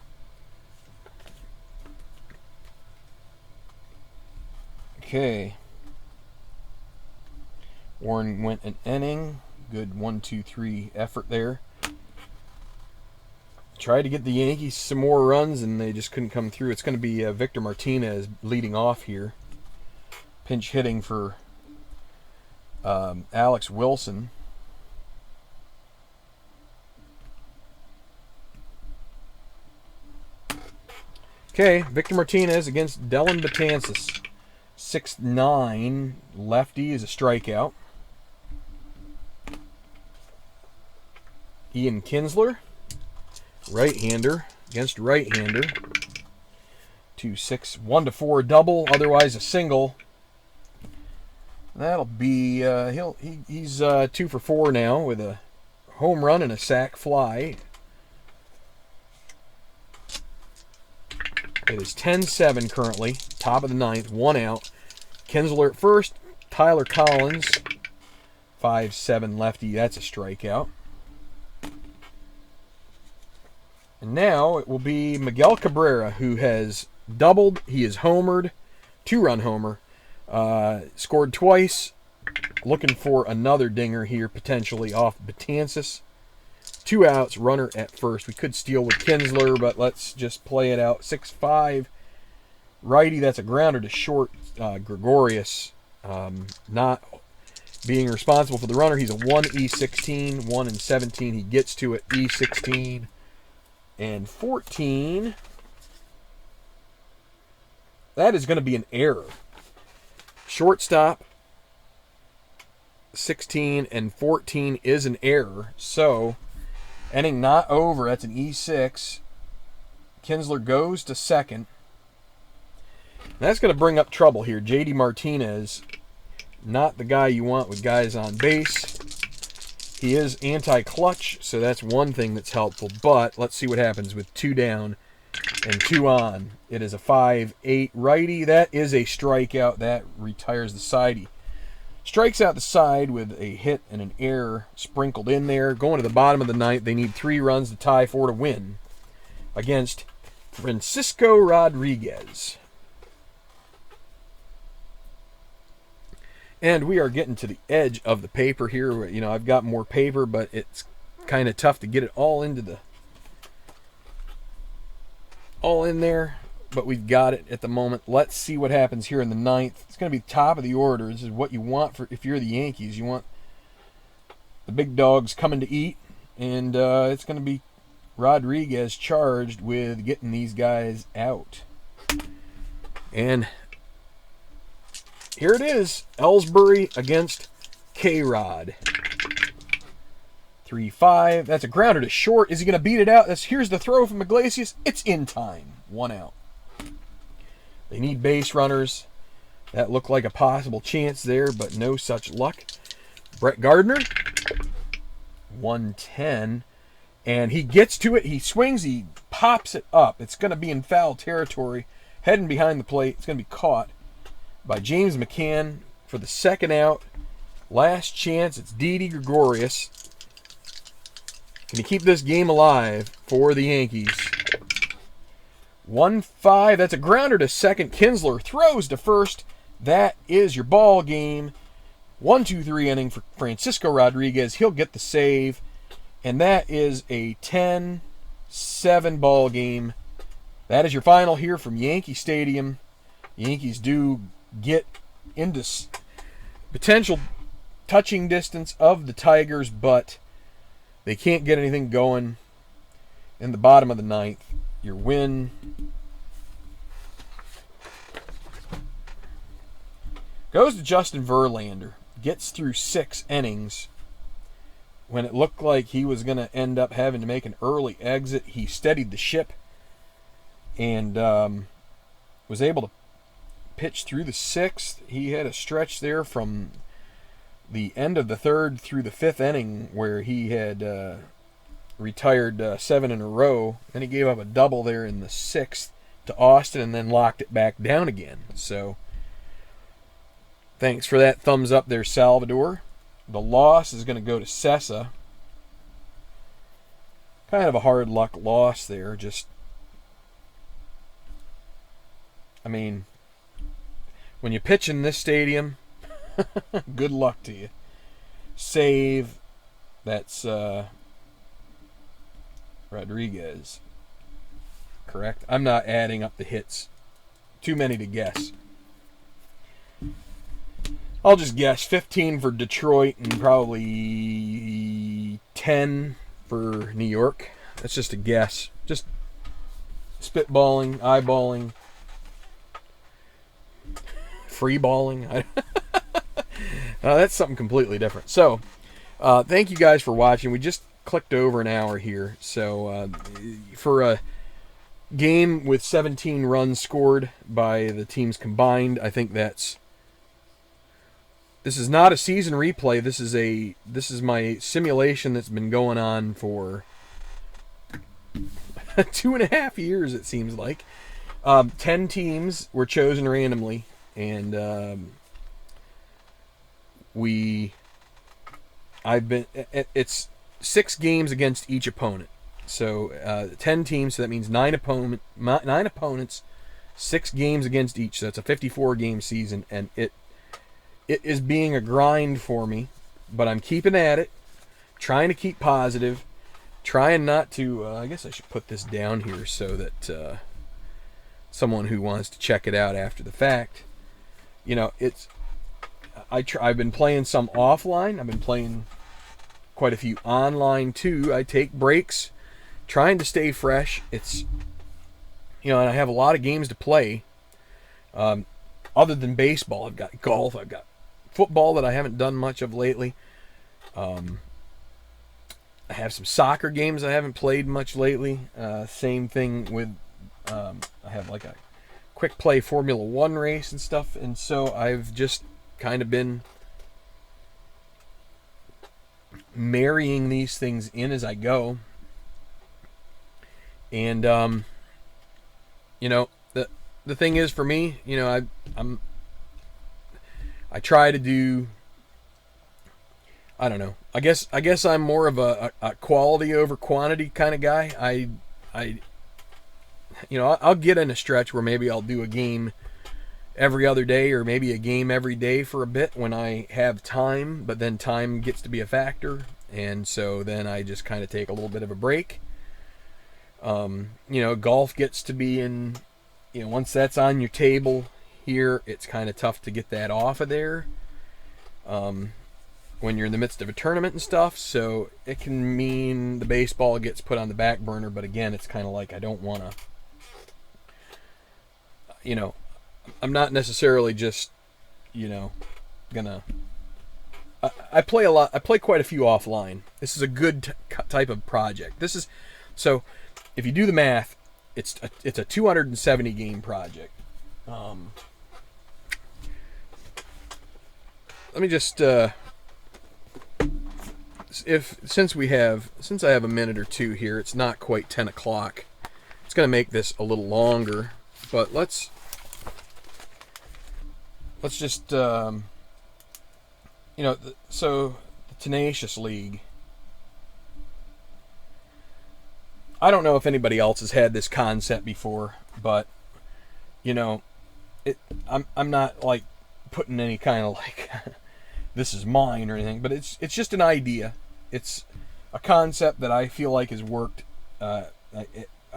Okay. Warren went an inning. Good 1-2-3 effort there. Tried to get the Yankees some more runs, and they just couldn't come through. It's going to be Victor Martinez leading off here. Pinch hitting for Alex Wilson. Okay, Victor Martinez against Dellin Betances. 6'9", lefty is a strikeout. Ian Kinsler, right-hander against right-hander. 2-6, 1-4 double, otherwise a single. That'll be he's 2 for 4 now with a home run and a sac fly. It is 10-7 currently, top of the ninth, 1 out. Kinsler at first, Tyler Collins, 5'7" lefty, that's a strikeout. And now it will be Miguel Cabrera, who has doubled. He is homered, 2-run homer. Scored twice. Looking for another dinger here, potentially off Betances. 2 outs, runner at first. We could steal with Kinsler, but let's just play it out. 6'5", righty. That's a grounder to short. Gregorius not being responsible for the runner. He's a 1E16, 1-17. He gets to it, E16 and 14. That is going to be an error. Shortstop, 16 and 14 is an error. So, inning not over. That's an E6. Kinsler goes to second. That's going to bring up trouble here. J.D. Martinez, not the guy you want with guys on base. He is anti-clutch, so that's one thing that's helpful. But let's see what happens with 2 down and 2 on. It is a 5-8 righty. That is a strikeout. That retires the side. He strikes out the side with a hit and an error sprinkled in there. Going to the bottom of the ninth, they need 3 runs to tie 4 to win against Francisco Rodriguez. And we are getting to the edge of the paper here. You know, I've got more paper, but it's kind of tough to get it all into the... all in there, but we've got it at the moment. Let's see what happens here in the ninth. It's going to be top of the order. This is what you want for if you're the Yankees. You want the big dogs coming to eat, and it's going to be Rodriguez charged with getting these guys out. And here it is, Ellsbury against K-Rod. 3-5. That's a grounder to short. Is he going to beat it out? Here's the throw from Iglesias. It's in time. 1 out. They need base runners. That looked like a possible chance there, but no such luck. Brett Gardner, 110. And he gets to it. He swings. He pops it up. It's going to be in foul territory. Heading behind the plate. It's going to be caught by James McCann for the 2nd out. Last chance. It's DD Gregorius. Can he keep this game alive for the Yankees? 1-5. That's a grounder to second. Kinsler throws to first. That is your ball game. 1-2-3 inning for Francisco Rodriguez. He'll get the save. And that is a 10-7 ball game. That is your final here from Yankee Stadium. Yankees do get into potential touching distance of the Tigers, but they can't get anything going in the bottom of the ninth. your win goes to Justin Verlander. Gets through 6 innings. When it looked like he was going to end up having to make an early exit, he steadied the ship and was able to pitch through the 6th. He had a stretch there from the end of the 3rd through the 5th inning where he had retired 7 in a row. Then he gave up a double there in the 6th to Austin and then locked it back down again. So thanks for that thumbs up there, Salvador. The loss is going to go to Sessa. Kind of a hard luck loss there. Just, I mean, when you pitch in this stadium, good luck to you. Save, that's Rodriguez. Correct? I'm not adding up the hits. Too many to guess. I'll just guess 15 for Detroit and probably 10 for New York. That's just a guess. Just spitballing, eyeballing, freeballing. That's something completely different. So, thank you guys for watching. We just clicked over an hour here. So, for a game with 17 runs scored by the teams combined, I think that's... This is not a season replay. This is my simulation that's been going on for 2.5 years, it seems like. 10 teams were chosen randomly, and it's 6 games against each opponent. So 10 teams, so that means 9 opponents, 6 games against each. So that's a 54-game season, and it is being a grind for me, but I'm keeping at it, trying to keep positive, trying not to, I guess I should put this down here so that someone who wants to check it out after the fact, you know, I've been playing some offline, I've been playing quite a few online too. I take breaks, trying to stay fresh. It's, you know, and I have a lot of games to play. Other than baseball, I've got golf, I've got football that I haven't done much of lately. I have some soccer games I haven't played much lately. Same thing with, I have like a quick play Formula 1 race and stuff, and so I've just kind of been marrying these things in as I go. And, you know, the thing is for me, you know, I try to do, I don't know. I guess I'm more of a quality over quantity kind of guy. You know, I'll get in a stretch where maybe I'll do a game every other day or maybe a game every day for a bit when I have time, but then time gets to be a factor, and so then I just kind of take a little bit of a break. You know, golf gets to be in, you know, once that's on your table here, it's kind of tough to get that off of there when you're in the midst of a tournament and stuff. So it can mean the baseball gets put on the back burner, but again, it's kind of like I don't want to, you know, I'm not necessarily just, you know, gonna... I play a lot. I play quite a few offline. This is a good type of project. This is... So, if you do the math, it's a 270 game project. Let me just since I have a minute or two here, it's not quite 10 o'clock. It's going to make this a little longer, but let's just you know, so the Tenacious League. I don't know if anybody else has had this concept before, but you know, I'm not like putting any kind of like this is mine or anything, but it's just an idea. It's a concept that I feel like has worked. I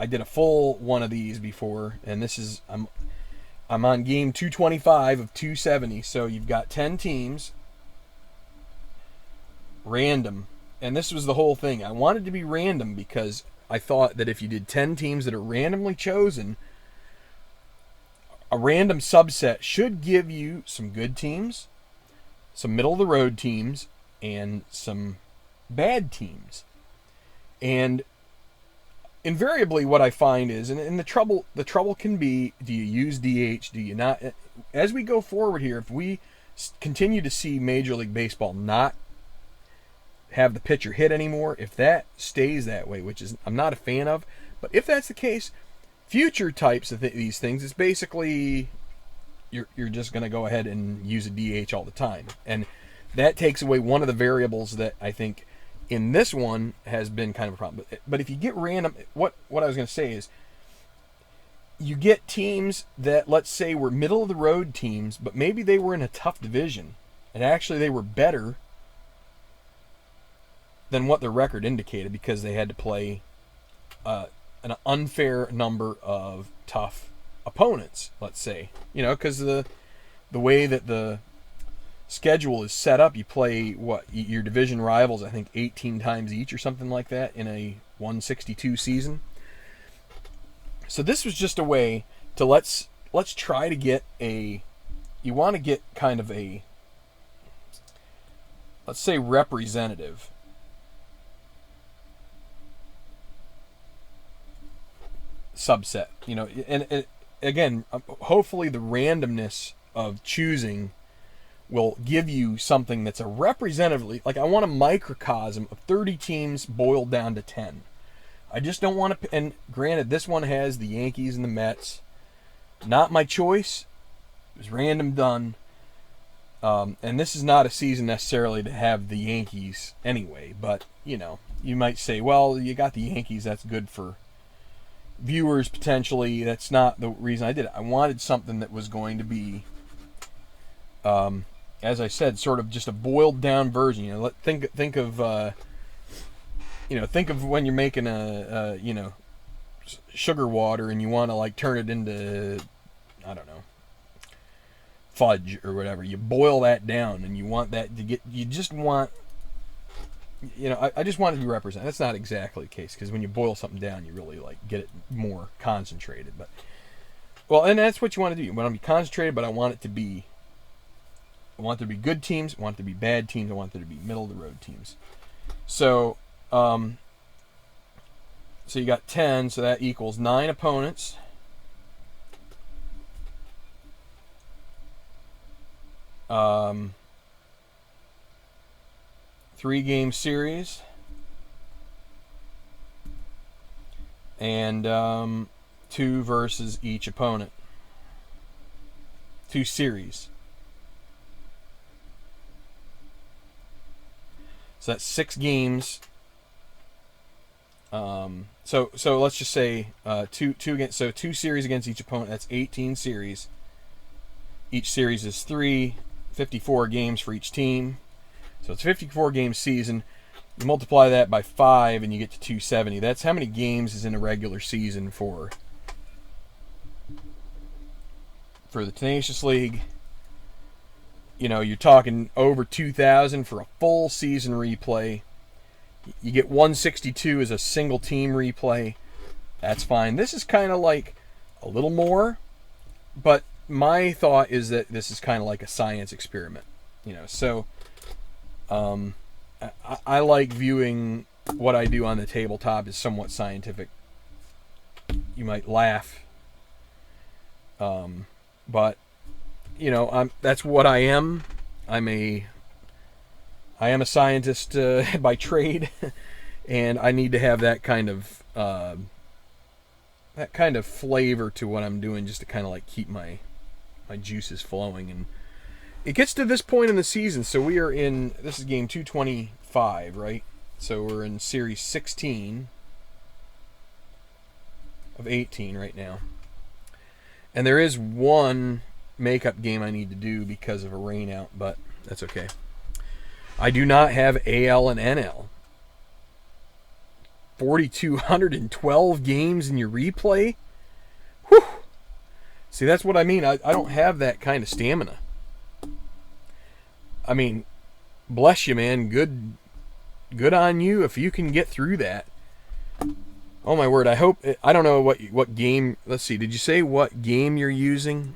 did a full one of these before, and this is I'm on game 225 of 270. So you've got 10 teams, random, and this was the whole thing. I wanted to be random because I thought that if you did 10 teams that are randomly chosen, a random subset should give you some good teams, some middle-of-the-road teams, and some bad teams. And invariably what I find is, and the trouble can be, do you use DH, do you not? As we go forward here, if we continue to see Major League Baseball not have the pitcher hit anymore, if that stays that way, which is I'm not a fan of, but if that's the case, future types of these things, it's basically you're just going to go ahead and use a DH all the time. And that takes away one of the variables that I think in this one has been kind of a problem. But if you get random, what I was going to say is, you get teams that, let's say, were middle-of-the-road teams, but maybe they were in a tough division, and actually they were better than what their record indicated because they had to play an unfair number of tough opponents, let's say. You know, because the way that the schedule is set up, you play, your division rivals, I think, 18 times each or something like that in a 162 season. So this was just a way to let's try to get you want to get kind of a, let's say, representative subset. You know, and again, hopefully the randomness of choosing will give you something that's a representatively, like I want a microcosm of 30 teams boiled down to 10. I just don't want to, and granted, this one has the Yankees and the Mets. Not my choice. It was random done. And this is not a season necessarily to have the Yankees anyway, but, you know, you might say, well, you got the Yankees, that's good for viewers potentially. That's not the reason I did it. I wanted something that was going to be, as I said, sort of just a boiled down version. You know, think of think of when you're making a sugar water and you want to like turn it into, I don't know, fudge or whatever. You boil that down and you want that to get, you just want, I just want it to be represented. That's not exactly the case, because when you boil something down, you really like get it more concentrated. But, well, and that's what you want to do. You want to be concentrated, but I want it to be good teams, I want it to be bad teams, I want it to be middle of the road teams. So you got 10, so that equals 9 opponents. Three-game series. And 2 versus each opponent. 2 series. So that's 6 games. So let's just say 2 against, so 2 series against each opponent. That's 18 series. Each series is 54 games for each team. So it's a 54 game season. You multiply that by 5 and you get to 270. That's how many games is in a regular season for the Tenacious League. You know, you're talking over 2,000 for a full season replay. You get 162 as a single team replay. That's fine. This is kind of like a little more, but my thought is that this is kind of like a science experiment. So I like viewing what I do on the tabletop as somewhat scientific. You might laugh, but that's what I am. I am a scientist by trade, and I need to have that kind of flavor to what I'm doing, just to kind of like keep my juices flowing. And it gets to this point in the season, so we are in, this is game 225, right? So we're in series 16 of 18 right now. And there is one makeup game I need to do because of a rain out, but that's okay. I do not have AL and NL. 4,212 games in your replay? Whew! See, that's what I mean. I don't have that kind of stamina. I mean, bless you, man. Good on you if you can get through that. Oh my word! I hope I don't know what game. Let's see. Did you say what game you're using?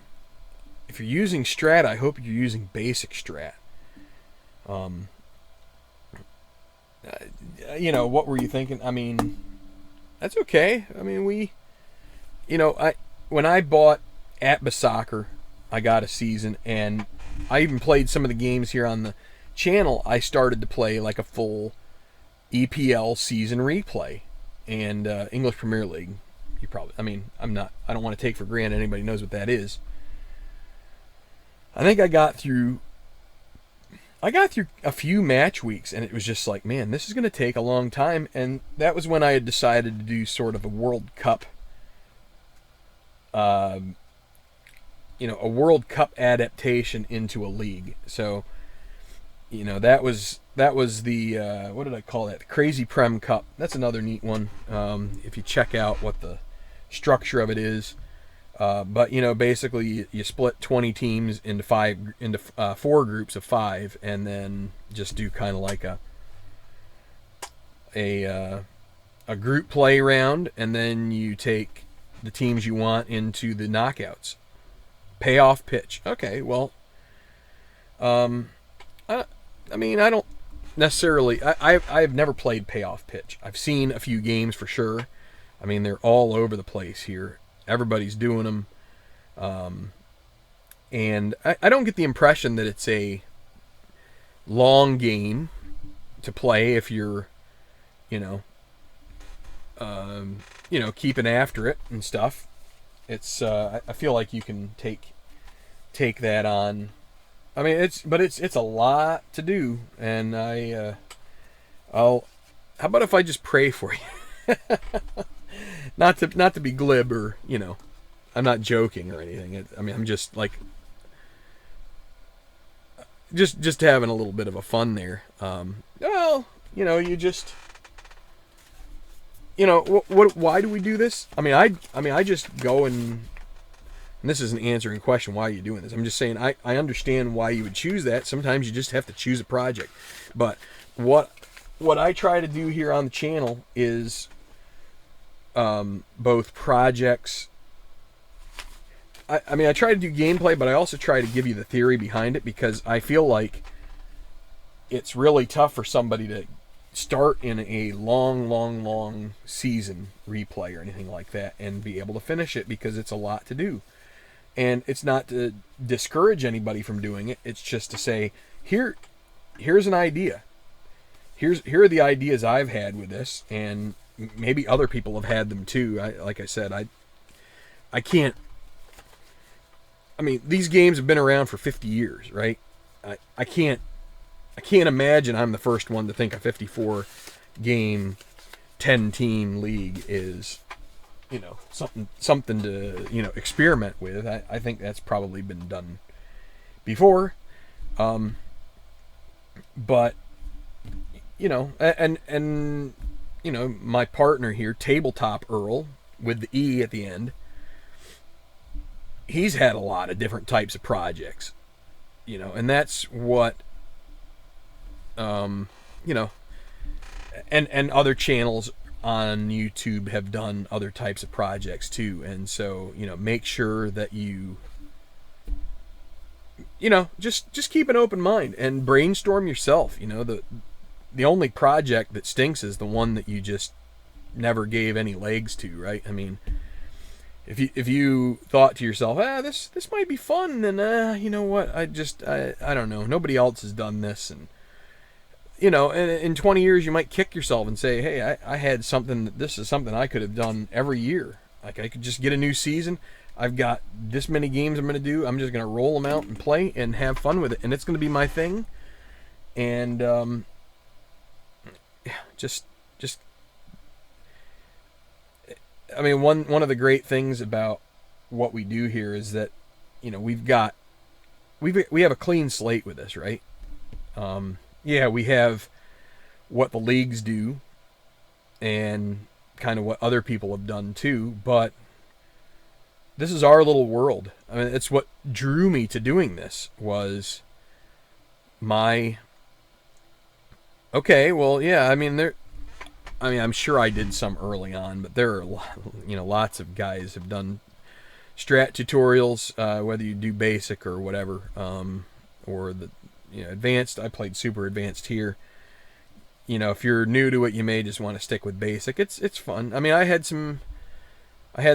If you're using Strat, I hope you're using Basic Strat. You know, what were you thinking? I mean, that's okay. I mean, when I bought Atba Soccer, I got a season, and I even played some of the games here on the channel. I started to play like a full EPL season replay and English Premier League. You probably, I mean, I don't want to take for granted anybody knows what that is. I think I got through a few match weeks, and it was just like, man, this is going to take a long time. And that was when I had decided to do sort of a World Cup, a World Cup adaptation into a league. So, that was the what did I call that? The Crazy Prem Cup. That's another neat one. If you check out what the structure of it is. But basically you split 20 teams into 4 groups of 5, and then just do kind of like a group play round, and then you take the teams you want into the knockouts. Payoff pitch. Okay, well, I mean, I don't necessarily. I've never played payoff pitch. I've seen a few games for sure. I mean, they're all over the place here. Everybody's doing them. And I don't get the impression that it's a long game to play if you're, keeping after it and stuff. It's I feel like you can take that on. I mean, it's a lot to do, and how about if I just pray for you? Not to be glib or, I'm not joking or anything. I'm just like, just having a little bit of a fun there. You just, why do we do this? I just go and this isn't answering the question, why are you doing this? I'm just saying, I understand why you would choose that. Sometimes you just have to choose a project. But what I try to do here on the channel is both projects. I try to do gameplay, but I also try to give you the theory behind it, because I feel like it's really tough for somebody to start in a long season replay or anything like that and be able to finish it, because it's a lot to do. And it's not to discourage anybody from doing it. It's just to say, here's an idea. Here are the ideas I've had with this, and maybe other people have had them too. Like I said, I can't. I mean, these games have been around for 50 years, right? I can't imagine I'm the first one to think a 54 game, 10 team league is, something to experiment with. I think that's probably been done before, but and my partner here, Tabletop Earl with the E at the end, he's had a lot of different types of projects, and that's what and other channels on YouTube have done other types of projects too. And so, make sure that you just keep an open mind and brainstorm yourself. The only project that stinks is the one that you just never gave any legs to, right? I mean, if you thought to yourself, this might be fun, and you know what, I don't know, nobody else has done this, and in 20 years you might kick yourself and say, hey, I had something, this is something I could have done every year. Like, I could just get a new season. I've got this many games I'm going to do. I'm just going to roll them out and play and have fun with it, and it's going to be my thing. And just I mean, one of the great things about what we do here is that we have a clean slate with this, right? Yeah, we have what the leagues do and kind of what other people have done too, but this is our little world. I mean, it's what drew me to doing this was okay, well, yeah, I mean, I mean, I'm sure I did some early on, but there are, lots of guys have done strat tutorials, whether you do basic or whatever, or the advanced. I played super advanced here. If you're new to it, you may just want to stick with basic. It's fun. I mean, I had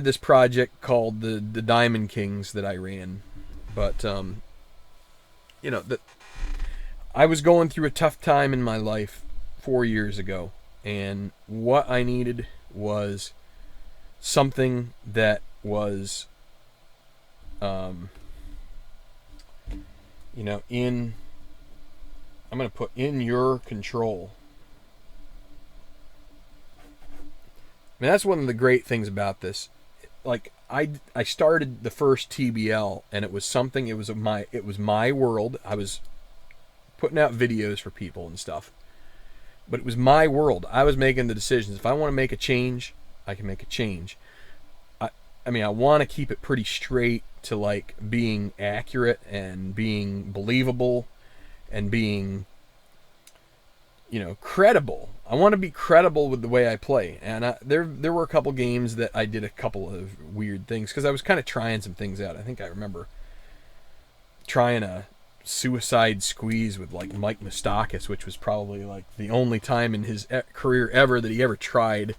this project called the Diamond Kings that I ran, but I was going through a tough time in my life 4 years ago, and what I needed was something that was I'm going to put in your control. I mean, that's one of the great things about this. Like, I started the first TBL, and it was my world. I was putting out videos for people and stuff, but it was my world. I was making the decisions. If I want to make a change, I can make a change. I mean, I want to keep it pretty straight to like being accurate and being believable and being, credible. I want to be credible with the way I play. And there were a couple games that I did a couple of weird things because I was kind of trying some things out. I think I remember trying a suicide squeeze with like Mike Moustakas, which was probably like the only time in his career ever that he ever tried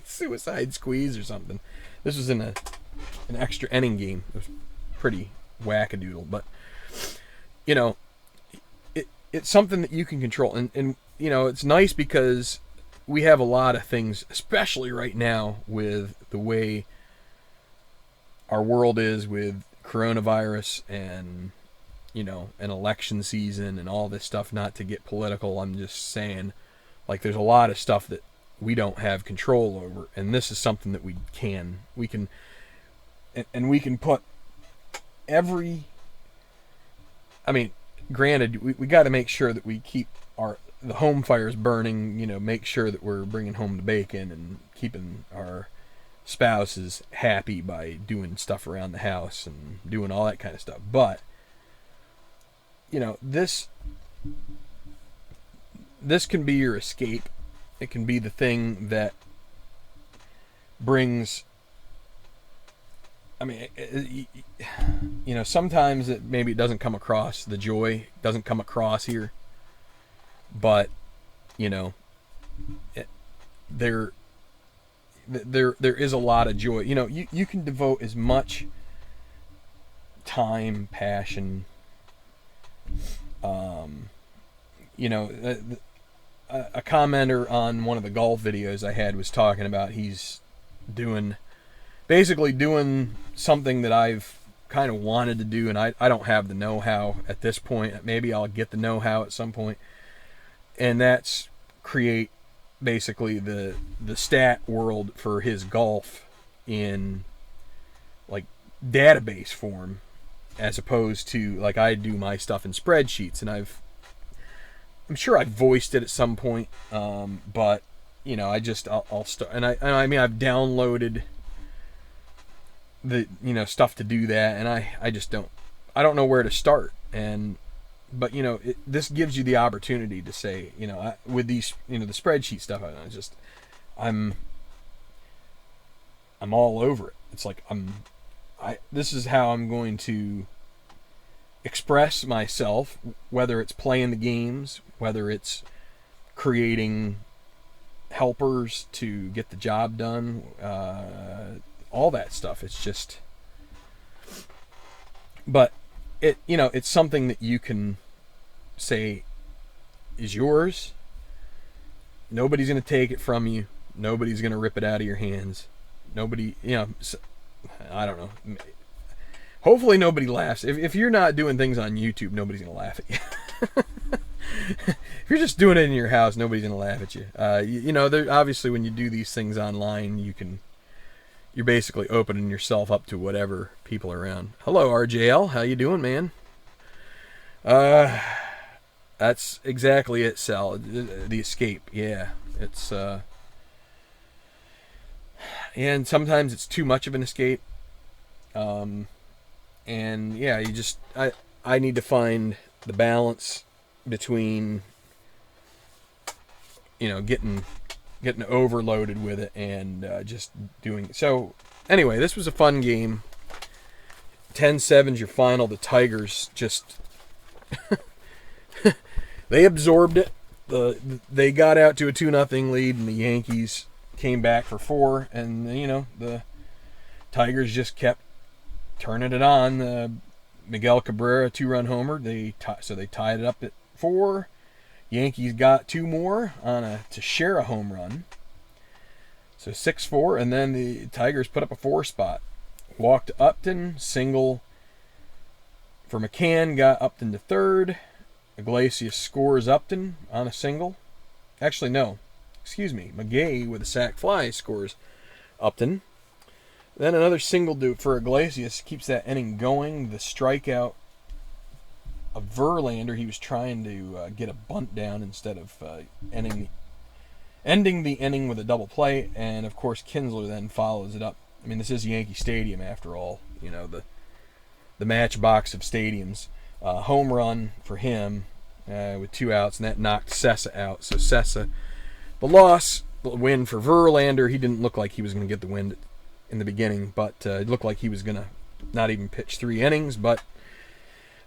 suicide squeeze or something. This was in an extra inning game. It was pretty wackadoodle, but it's something that you can control, and it's nice because we have a lot of things, especially right now with the way our world is with coronavirus and an election season and all this stuff. Not to get political, I'm just saying, like, there's a lot of stuff that we don't have control over, and this is something that we can put every. I mean, granted, we got to make sure that we keep the home fires burning. Make sure that we're bringing home the bacon and keeping our spouses happy by doing stuff around the house and doing all that kind of stuff. But this can be your escape. It can be the thing that brings. I mean, sometimes maybe it doesn't come across. The joy doesn't come across here, but there is a lot of joy. You can devote as much time, passion. A commenter on one of the golf videos I had was talking about he's basically doing something that I've kind of wanted to do, and I don't have the know-how at this point. Maybe I'll get the know-how at some point, and that's create basically the stat world for his golf in like database form, as opposed to like I do my stuff in spreadsheets, and I'm sure I voiced it at some point, but I'll start, and I mean I've downloaded the stuff to do that, and I just don't know where to start. But this gives you the opportunity to say, with these the spreadsheet stuff, I'm all over it. It's like this is how I'm going to express myself, whether it's playing the games, whether it's creating helpers to get the job done, all that stuff. It's just, but it's something that you can say is yours. Nobody's going to take it from you. Nobody's going to rip it out of your hands. Nobody, I don't know. Hopefully nobody laughs. If you're not doing things on YouTube, nobody's going to laugh at you. If you're just doing it in your house, nobody's going to laugh at you. Obviously when you do these things online, you're basically opening yourself up to whatever people are around. Hello, RJL. How you doing, man? That's exactly it, Sal. The escape. Yeah. It's, and sometimes it's too much of an escape. And yeah, I need to find the balance between, getting overloaded with it and just doing it. So anyway, this was a fun game. 10-7's your final. The Tigers just they absorbed it. They got out to a 2-0 lead, and the Yankees came back for 4, and the Tigers just kept turning it on. Miguel Cabrera 2-run homer. So they tied it up at 4. Yankees got 2 more on a Teixeira home run. So 6-4, and then the Tigers put up a 4 spot. Walked Upton, single for McCann, got Upton to third. Iglesias scores Upton on a single. Actually, no. Excuse me. McGay with a sac fly scores Upton. Then another single for Iglesias keeps that inning going. The strikeout of Verlander, he was trying to get a bunt down instead of ending the inning with a double play. And, of course, Kinsler then follows it up. I mean, this is Yankee Stadium after all. The matchbox of stadiums. Home run for him with 2 outs, and that knocked Sessa out. So Sessa, the win for Verlander. He didn't look like he was going to get the win in the beginning, but it looked like he was going to not even pitch 3 innings, but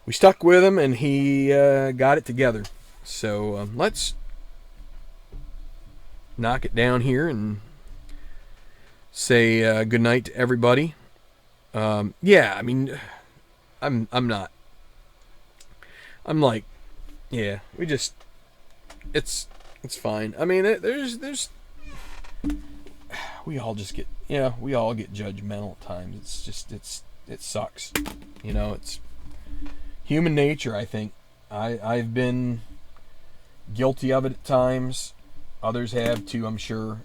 we stuck with him, and he got it together. So let's knock it down here and say good night to everybody. Yeah, I mean, I'm not. I'm like, yeah, it's fine. I mean, there's we all just get, we all get judgmental at times. It's just, it sucks. It's human nature, I think. I've been guilty of it at times. Others have too, I'm sure.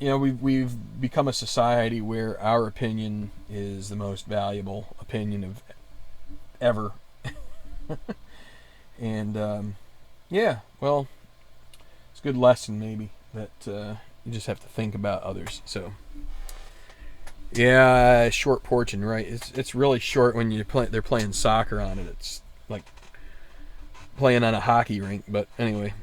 We've become a society where our opinion is the most valuable opinion of ever. And yeah, well, it's a good lesson maybe that you just have to think about others. So yeah, short portion, right? It's really short when they're playing soccer on it. It's like playing on a hockey rink. But anyway,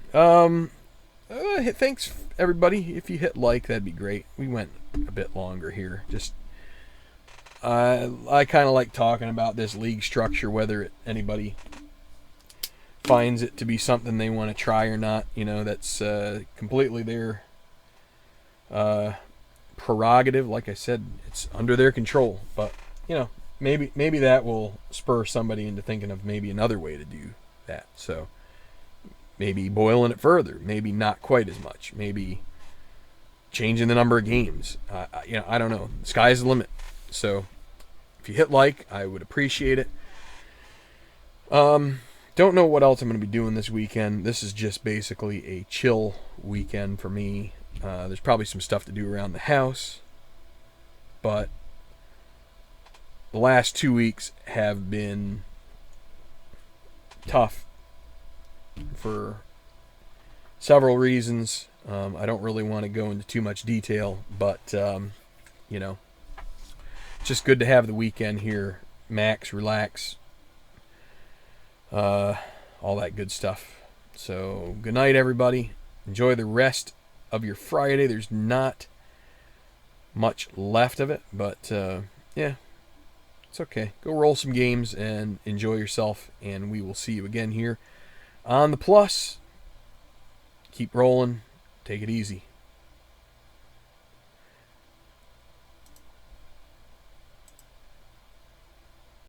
thanks everybody. If you hit like, that'd be great. We went a bit longer here. Just I kind of like talking about this league structure, whether anybody finds it to be something they want to try or not. That's completely their prerogative. Like I said, it's under their control. But maybe that will spur somebody into thinking of maybe another way to do that. So maybe boiling it further, maybe not quite as much, maybe changing the number of games. I don't know. The sky's the limit. So if you hit like, I would appreciate it. Don't know what else I'm going to be doing this weekend. This is just basically a chill weekend for me. There's probably some stuff to do around the house, but the last 2 weeks have been tough for several reasons. I don't really want to go into too much detail, but it's just good to have the weekend here. Max, relax, all that good stuff. So good night, everybody. Enjoy the rest of your Friday. There's not much left of it, but yeah, it's okay. Go roll some games and enjoy yourself, and we will see you again here on the Plus. Keep rolling. Take it easy.